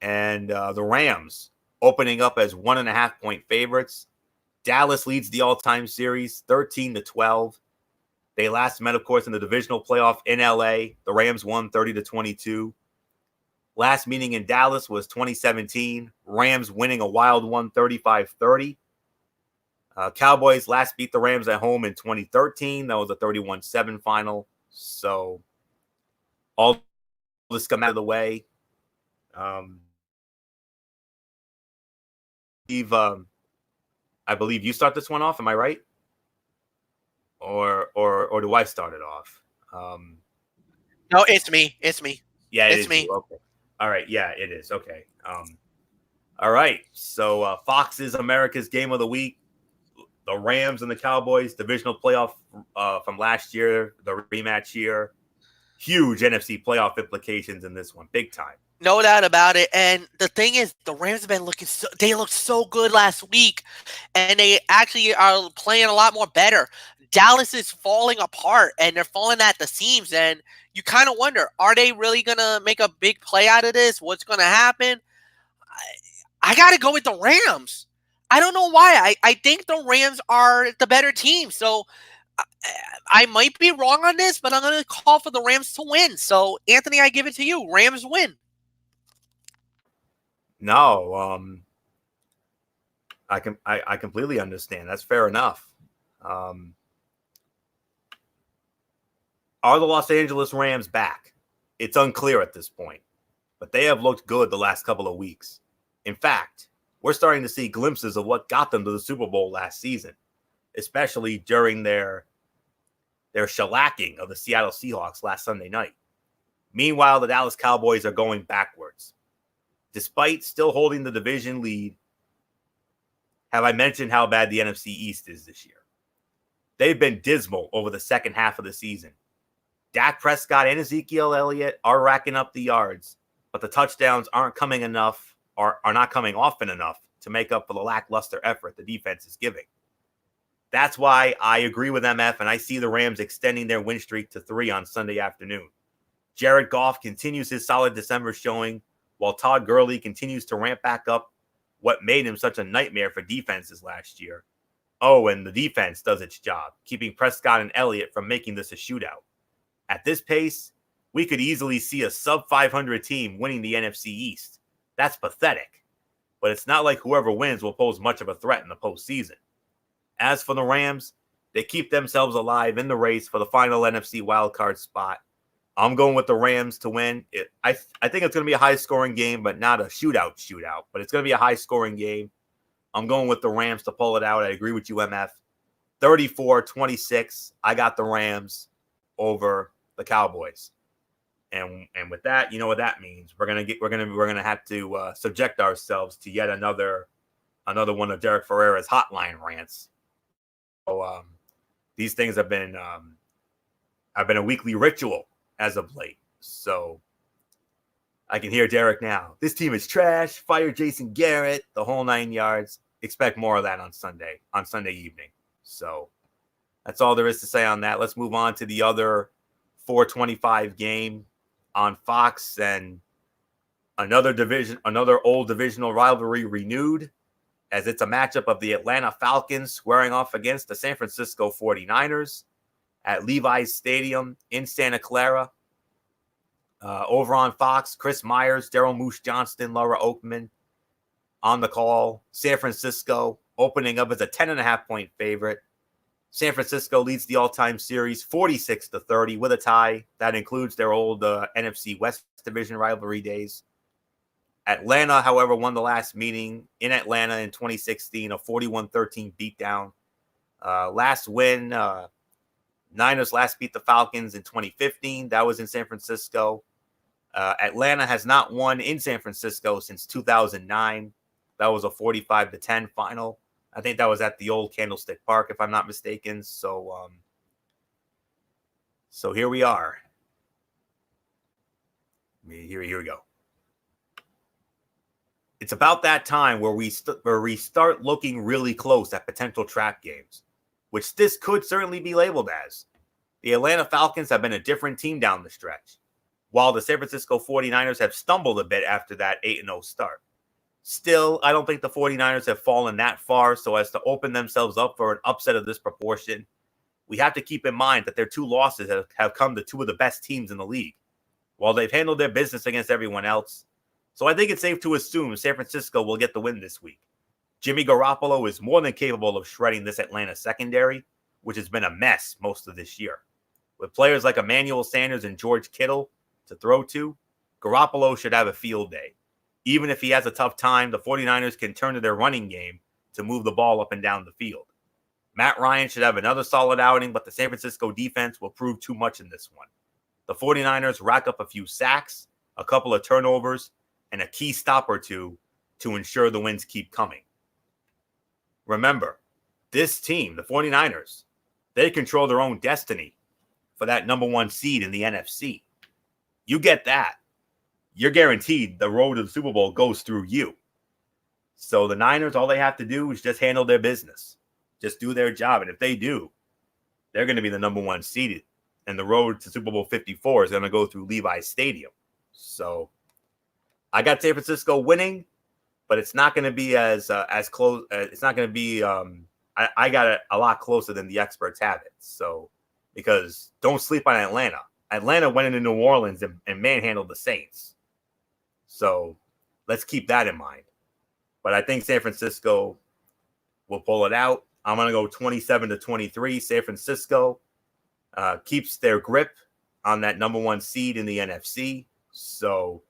And the Rams opening up as 1.5-point favorites. Dallas leads the all-time series 13-12. They last met, of course, in the divisional playoff in LA. The Rams won 30-22. Last meeting in Dallas was 2017. Rams winning a wild one, 35-30. Cowboys last beat the Rams at home in 2013. That was a 31-7 final. So all this come out of the way. Steve, I believe you start this one off. Am I right? Or do I start it off? No, it's me. It's me. Yeah, it's me. Okay. All right. Yeah, it is. Okay. All right. So Fox's America's Game of the Week. The Rams and the Cowboys divisional playoff from last year, the rematch here. Huge NFC playoff implications in this one, big time. No doubt about it. And the thing is, the Rams have been they looked so good last week, and they actually are playing a lot more better. Dallas is falling apart, and they're falling at the seams, and you kind of wonder, are they really going to make a big play out of this? What's going to happen? I got to go with the Rams. I don't know why. I think the Rams are the better team. So I might be wrong on this, but I'm going to call for the Rams to win. So, Anthony, I give it to you. Rams win. No, I completely understand. That's fair enough. Are the Los Angeles Rams back? It's unclear at this point, but they have looked good the last couple of weeks. In fact, we're starting to see glimpses of what got them to the Super Bowl last season, especially during their shellacking of the Seattle Seahawks last Sunday night. Meanwhile, the Dallas Cowboys are going backwards. Despite still holding the division lead, have I mentioned how bad the NFC East is this year? They've been dismal over the second half of the season. Dak Prescott and Ezekiel Elliott are racking up the yards, but the touchdowns aren't coming enough, or are not coming often enough to make up for the lackluster effort the defense is giving. That's why I agree with MF, and I see the Rams extending their win streak to 3 on Sunday afternoon. Jared Goff continues his solid December showing, while Todd Gurley continues to ramp back up what made him such a nightmare for defenses last year. Oh, and the defense does its job, keeping Prescott and Elliott from making this a shootout. At this pace, we could easily see a sub-500 team winning the NFC East. That's pathetic, but it's not like whoever wins will pose much of a threat in the postseason. As for the Rams, they keep themselves alive in the race for the final NFC wildcard spot. I'm going with the Rams to win. I think it's going to be a high-scoring game, but not a shootout, but it's going to be a high-scoring game. I'm going with the Rams to pull it out. I agree with you, MF. 34-26. I got the Rams over the Cowboys. And with that, you know what that means. We're gonna have to subject ourselves to yet another one of Derek Ferrera's hotline rants. So these things have been a weekly ritual as of late. So I can hear Derek now. This team is trash. Fire Jason Garrett. The whole 9 yards. Expect more of that on Sunday evening. So that's all there is to say on that. Let's move on to the other 425 game on Fox, and another old divisional rivalry renewed, as it's a matchup of the Atlanta Falcons squaring off against the San Francisco 49ers at Levi's Stadium in Santa Clara. Over on Fox, Chris Myers, Daryl Moose Johnston, Laura Oakman on the call. San Francisco opening up as a 10.5-point favorite. San Francisco leads the all-time series 46-30 with a tie. That includes their old NFC West Division rivalry days. Atlanta, however, won the last meeting in Atlanta in 2016, a 41-13 beatdown. Last win, Niners last beat the Falcons in 2015. That was in San Francisco. Atlanta has not won in San Francisco since 2009. That was a 45-10 final. I think that was at the old Candlestick Park, if I'm not mistaken. So here we are. Here we go. It's about that time where we start looking really close at potential trap games, which this could certainly be labeled as. The Atlanta Falcons have been a different team down the stretch, while the San Francisco 49ers have stumbled a bit after that 8-0 start. Still, I don't think the 49ers have fallen that far so as to open themselves up for an upset of this proportion. We have to keep in mind that their two losses have come to two of the best teams in the league, while they've handled their business against everyone else. So I think it's safe to assume San Francisco will get the win this week. Jimmy Garoppolo is more than capable of shredding this Atlanta secondary, which has been a mess most of this year. With players like Emmanuel Sanders and George Kittle to throw to, Garoppolo should have a field day. Even if he has a tough time, the 49ers can turn to their running game to move the ball up and down the field. Matt Ryan should have another solid outing, but the San Francisco defense will prove too much in this one. The 49ers rack up a few sacks, a couple of turnovers, and a key stop or two to ensure the wins keep coming. Remember, this team, the 49ers, they control their own destiny for that number one seed in the NFC. You get that, you're guaranteed the road to the Super Bowl goes through you. So the Niners, all they have to do is just handle their business. Just do their job. And if they do, they're going to be the number one seeded. And the road to Super Bowl 54 is going to go through Levi's Stadium. So I got San Francisco winning, but it's not going to be as close. It's not going to be. I got it a lot closer than the experts have it. So because don't sleep on Atlanta. Atlanta went into New Orleans and manhandled the Saints. So let's keep that in mind. But I think San Francisco will pull it out. I'm going to go 27-23. San Francisco keeps their grip on that number one seed in the NFC. So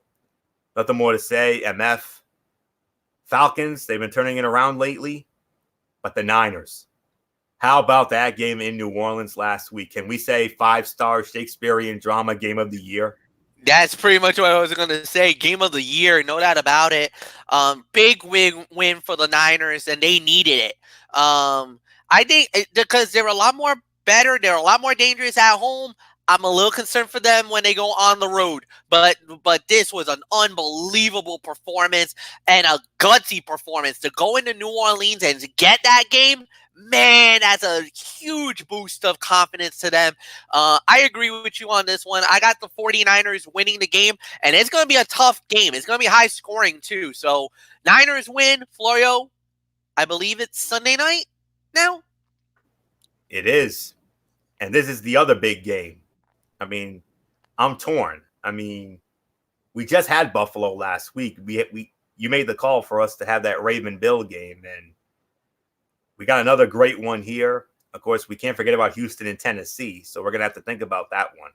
nothing more to say. MF. Falcons, they've been turning it around lately. But the Niners, how about that game in New Orleans last week? Can we say 5-star Shakespearean drama game of the year? That's pretty much what I was going to say. Game of the year, no doubt about it. Big win for the Niners, and they needed it. I think because they're a lot more better, they're a lot more dangerous at home. I'm a little concerned for them when they go on the road. But this was an unbelievable performance and a gutsy performance to go into New Orleans and get that game. Man, that's a huge boost of confidence to them. I agree with you on this one. I got the 49ers winning the game, and it's going to be a tough game. It's going to be high scoring, too. So, Niners win. Florio, I believe it's Sunday night now? It is. And this is the other big game. I mean, I'm torn. I mean, we just had Buffalo last week. You made the call for us to have that Raven-Bill game, and we got another great one here. Of course, we can't forget about Houston and Tennessee, so we're going to have to think about that one.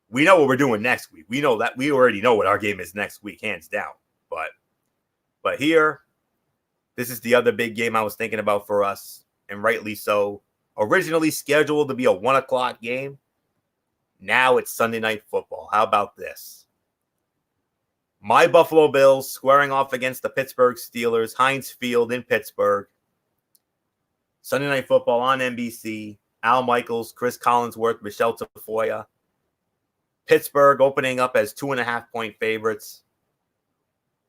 We know what we're doing next week. We know that. We already know what our game is next week, hands down. But here, This is the other big game I was thinking about for us, and rightly so. Originally scheduled to be a 1 o'clock game. Now it's Sunday Night Football. How about this? My Buffalo Bills squaring off against the Pittsburgh Steelers, Heinz Field in Pittsburgh. Sunday Night Football on NBC. Al Michaels, Chris Collinsworth, Michelle Tafoya. Pittsburgh opening up as 2.5-point favorites.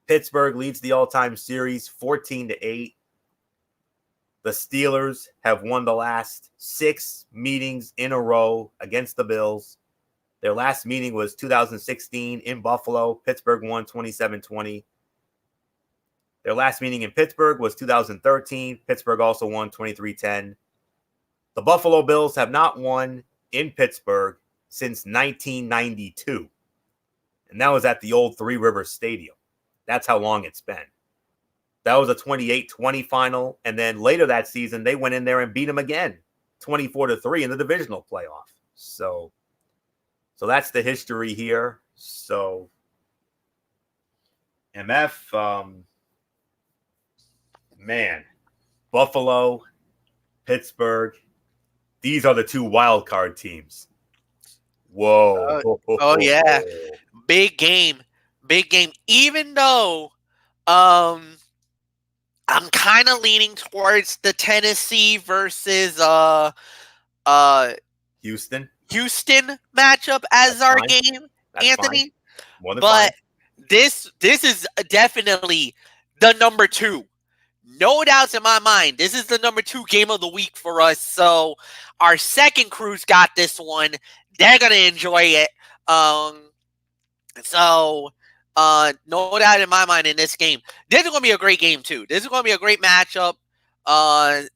Pittsburgh leads the all-time series 14-8. The Steelers have won the last 6 meetings in a row against the Bills. Their last meeting was 2016 in Buffalo. Pittsburgh won 27-20. Their last meeting in Pittsburgh was 2013. Pittsburgh also won 23-10. The Buffalo Bills have not won in Pittsburgh since 1992. And that was at the old Three Rivers Stadium. That's how long it's been. That was a 28-20 final. And then later that season, they went in there and beat them again, 24-3 in the divisional playoff. So that's the history here. So, MF, man, Buffalo, Pittsburgh, these are the 2 wild card teams. Whoa. Oh, yeah. Big game. Big game. Even though I'm kind of leaning towards the Tennessee versus Houston matchup as our game, that's Anthony. But this is definitely the number 2. No doubts in my mind. This is the number 2 game of the week for us. So our second crew's got this one. They're going to enjoy it. No doubt in my mind in this game. This is going to be a great game, too. This is going to be a great matchup.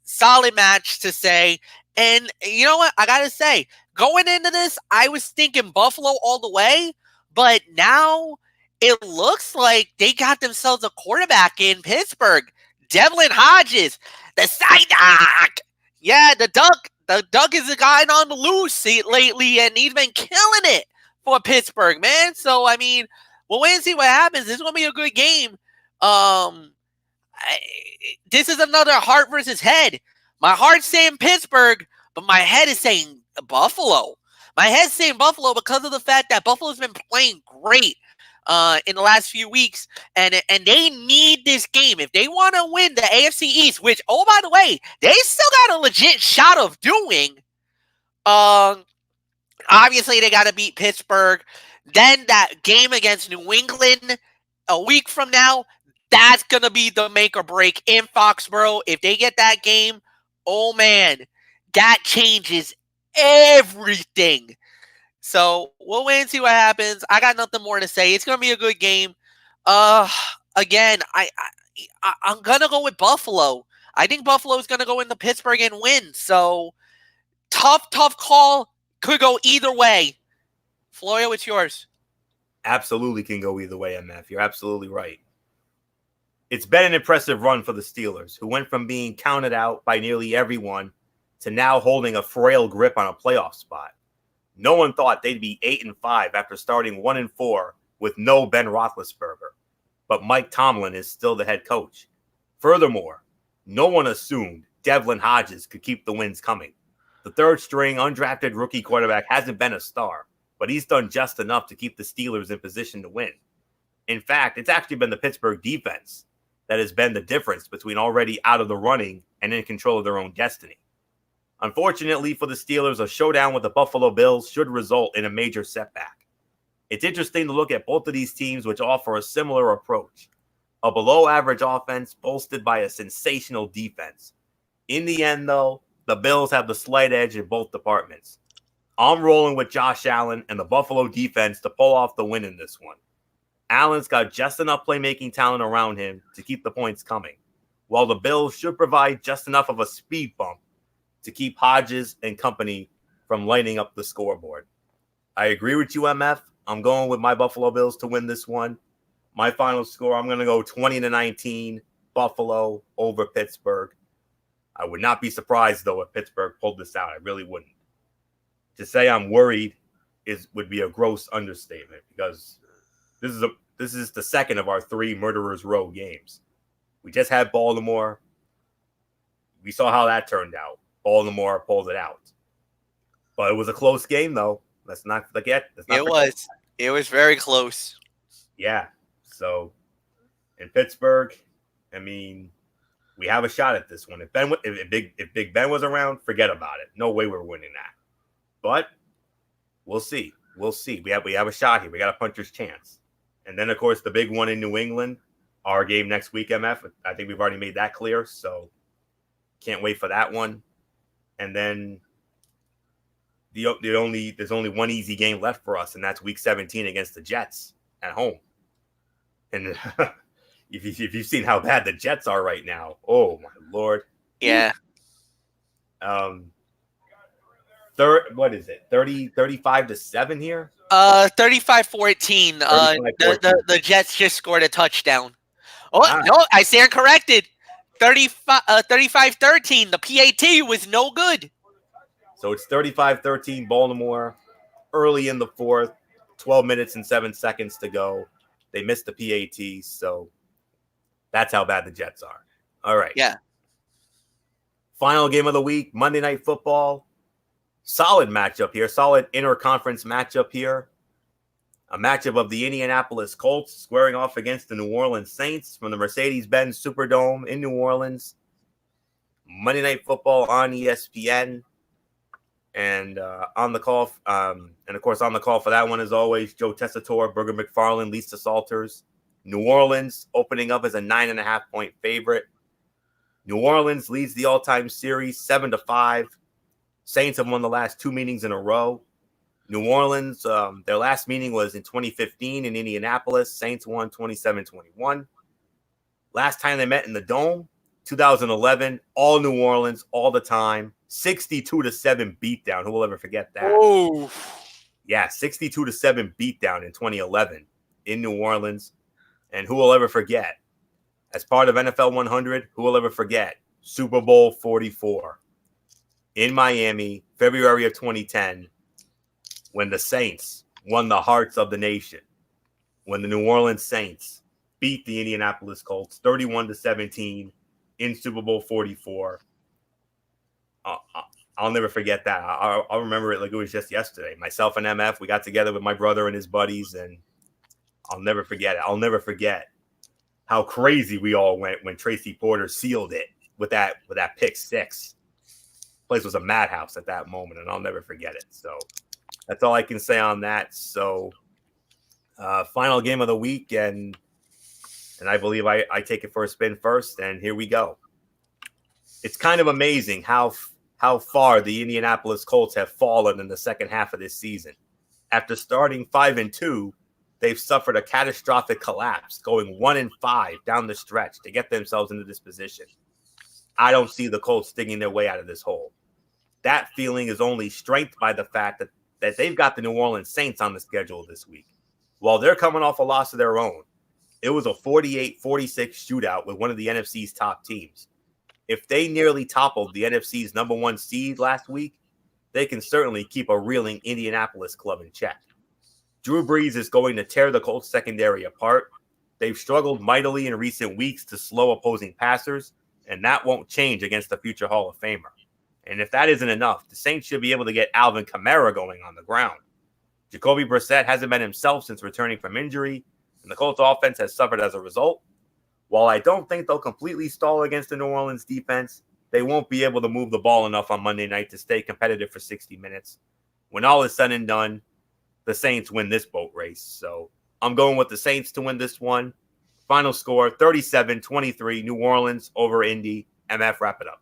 Solid match to say. And you know what? I got to say, going into this, I was thinking Buffalo all the way. But now it looks like they got themselves a quarterback in Pittsburgh. Devlin Hodges, the side duck. Yeah, the duck. The duck is a guy on the loose lately, and he's been killing it for Pittsburgh, man. So, I mean, we'll wait and see what happens. This is going to be a good game. This is another heart versus head. My heart's saying Pittsburgh, but my head is saying Buffalo. My head's saying Buffalo because of the fact that Buffalo's been playing great in the last few weeks, and they need this game. If they want to win the AFC East, which, oh, by the way, they still got a legit shot of doing, obviously they got to beat Pittsburgh. Then that game against New England a week from now, that's going to be the make or break in Foxborough. If they get that game, oh, man, that changes everything. So we'll wait and see what happens. I got nothing more to say. It's going to be a good game. Again, I'm going to go with Buffalo. I think Buffalo is going to go into Pittsburgh and win. So tough call. Could go either way. Florio, it's yours. Absolutely can go either way, MF. You're absolutely right. It's been an impressive run for the Steelers, who went from being counted out by nearly everyone to now holding a frail grip on a playoff spot. No one thought they'd be 8-5 after starting 1-4 with no Ben Roethlisberger. But Mike Tomlin is still the head coach. Furthermore, no one assumed Devlin Hodges could keep the wins coming. The third-string undrafted rookie quarterback hasn't been a star, but he's done just enough to keep the Steelers in position to win. In fact, it's actually been the Pittsburgh defense that has been the difference between already out of the running and in control of their own destiny. Unfortunately for the Steelers, a showdown with the Buffalo Bills should result in a major setback. It's interesting to look at both of these teams, which offer a similar approach. A below-average offense bolstered by a sensational defense. In the end, though, the Bills have the slight edge in both departments. I'm rolling with Josh Allen and the Buffalo defense to pull off the win in this one. Allen's got just enough playmaking talent around him to keep the points coming, while the Bills should provide just enough of a speed bump to keep Hodges and company from lighting up the scoreboard. I agree with you, MF. I'm going with my Buffalo Bills to win this one. My final score, I'm going to go 20-19, Buffalo over Pittsburgh. I would not be surprised, though, if Pittsburgh pulled this out. I really wouldn't. To say I'm worried would be a gross understatement, because this is the second of our 3 Murderers Row games. We just had Baltimore. We saw how that turned out. Baltimore pulled it out. But it was a close game, though. Let's not forget. It was very close. Yeah. So in Pittsburgh, I mean, we have a shot at this one. If Big Ben was around, forget about it. No way we're winning that. But we'll see. We'll see. We have a shot here. We got a puncher's chance. And then, of course, the big one in New England, our game next week, MF. I think we've already made that clear. So can't wait for that one. And then there's only one easy game left for us, and that's Week 17 against the Jets at home. And if you've seen how bad the Jets are right now, oh my Lord. Yeah. What is it? 35-7 here? 35-14. The Jets just scored a touchdown. Oh, no, I stand corrected. 35-13. The PAT was no good. So it's 35-13 Baltimore early in the fourth, 12 minutes and 7 seconds to go. They missed the PAT, so that's how bad the Jets are. All right. Yeah. Final game of the week, Monday Night Football. Solid matchup here. Solid interconference matchup here. A matchup of the Indianapolis Colts squaring off against the New Orleans Saints from the Mercedes-Benz Superdome in New Orleans. Monday Night Football on ESPN. And on the call, and of course, on the call for that one, as always, Joe Tessitore, Burger McFarland, Lisa Salters. New Orleans opening up as a 9.5-point favorite. New Orleans leads the all-time series 7-5. Saints have won the last 2 meetings in a row. New Orleans, their last meeting was in 2015 in Indianapolis. Saints won 27-21. Last time they met in the Dome, 2011, all New Orleans, all the time. 62-7 beatdown. Who will ever forget that? Oh, yeah, 62-7 beatdown in 2011 in New Orleans. And who will ever forget? As part of NFL 100, who will ever forget? Super Bowl 44 in Miami, February of 2010, when the Saints won the hearts of the nation. When the New Orleans Saints beat the Indianapolis Colts 31-17 in Super Bowl 44. I'll never forget that. I'll remember it like it was just yesterday. Myself and MF, we got together with my brother and his buddies, and I'll never forget it. I'll never forget how crazy we all went when Tracy Porter sealed it with that pick six. Place was a madhouse at that moment, and I'll never forget it. So that's all I can say on that. So final game of the week, and I believe I take it for a spin first, and here we go. It's kind of amazing how far the Indianapolis Colts have fallen in the second half of this season. After starting 5-2, they've suffered a catastrophic collapse, going 1-5 down the stretch to get themselves into this position. I don't see the Colts digging their way out of this hole. That feeling is only strengthened by the fact that they've got the New Orleans Saints on the schedule this week. While they're coming off a loss of their own, it was a 48-46 shootout with one of the NFC's top teams. If they nearly toppled the NFC's number 1 seed last week, they can certainly keep a reeling Indianapolis club in check. Drew Brees is going to tear the Colts secondary apart. They've struggled mightily in recent weeks to slow opposing passers, and that won't change against the future Hall of Famer. And if that isn't enough, the Saints should be able to get Alvin Kamara going on the ground. Jacoby Brissett hasn't been himself since returning from injury, and the Colts offense has suffered as a result. While I don't think they'll completely stall against the New Orleans defense, they won't be able to move the ball enough on Monday night to stay competitive for 60 minutes. When all is said and done, the Saints win this boat race. So I'm going with the Saints to win this one. Final score, 37-23, New Orleans over Indy. MF, wrap it up.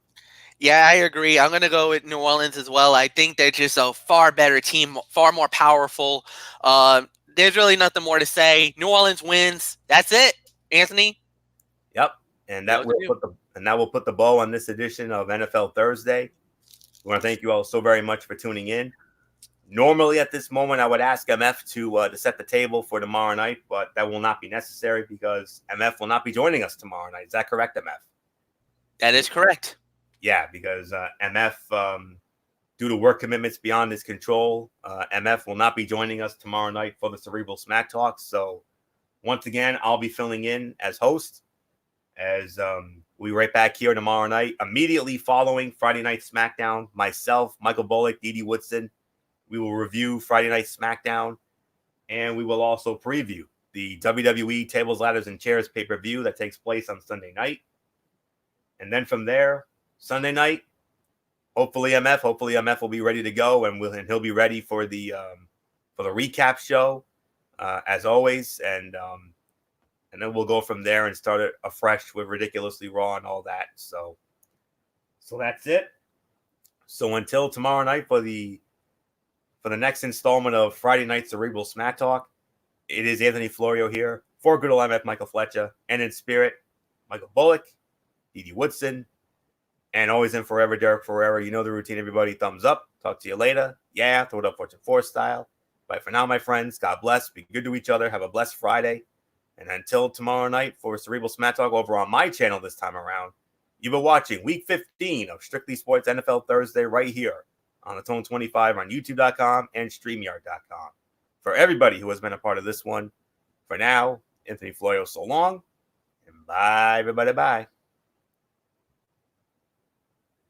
Yeah, I agree. I'm going to go with New Orleans as well. I think they're just a far better team, far more powerful. There's really nothing more to say. New Orleans wins. That's it, Anthony. Yep, and that will put the bow on this edition of NFL Thursday. We want to thank you all so very much for tuning in. Normally at this moment, I would ask MF to set the table for tomorrow night, but that will not be necessary because MF will not be joining us tomorrow night. Is that correct, MF? That is correct. Yeah, because MF, due to work commitments beyond his control, MF will not be joining us tomorrow night for the Cerebral Smack Talk. So once again, I'll be filling in as host. as we right back here tomorrow night, immediately following Friday Night SmackDown. Myself, Michael Bullock, Dede Woodson, we will review Friday Night SmackDown, and we will also preview the WWE Tables, Ladders, and Chairs pay-per-view that takes place on Sunday night. And then from there, Sunday night, hopefully MF will be ready to go, and he'll be ready for the recap show, as always, and then we'll go from there and start it afresh with Ridiculously Raw and all that. So that's it. So until tomorrow night for the next installment of Friday Night Cerebral Smack Talk, it is Anthony Florio here for good old MF Michael Fletcher, and in spirit, Michael Bullock, Dede Woodson, and always and forever, Derek Ferrera. You know the routine, everybody. Thumbs up. Talk to you later. Yeah, throw it up Fortune 4 style. Bye for now, my friends. God bless. Be good to each other. Have a blessed Friday. And until tomorrow night for Cerebral Smack Talk over on my channel this time around, you've been watching Week 15 of Strictly Sports NFL Thursday right here on the Tone 25 on YouTube.com and StreamYard.com. For everybody who has been a part of this one, for now, Anthony Florio, so long, and bye, everybody, bye.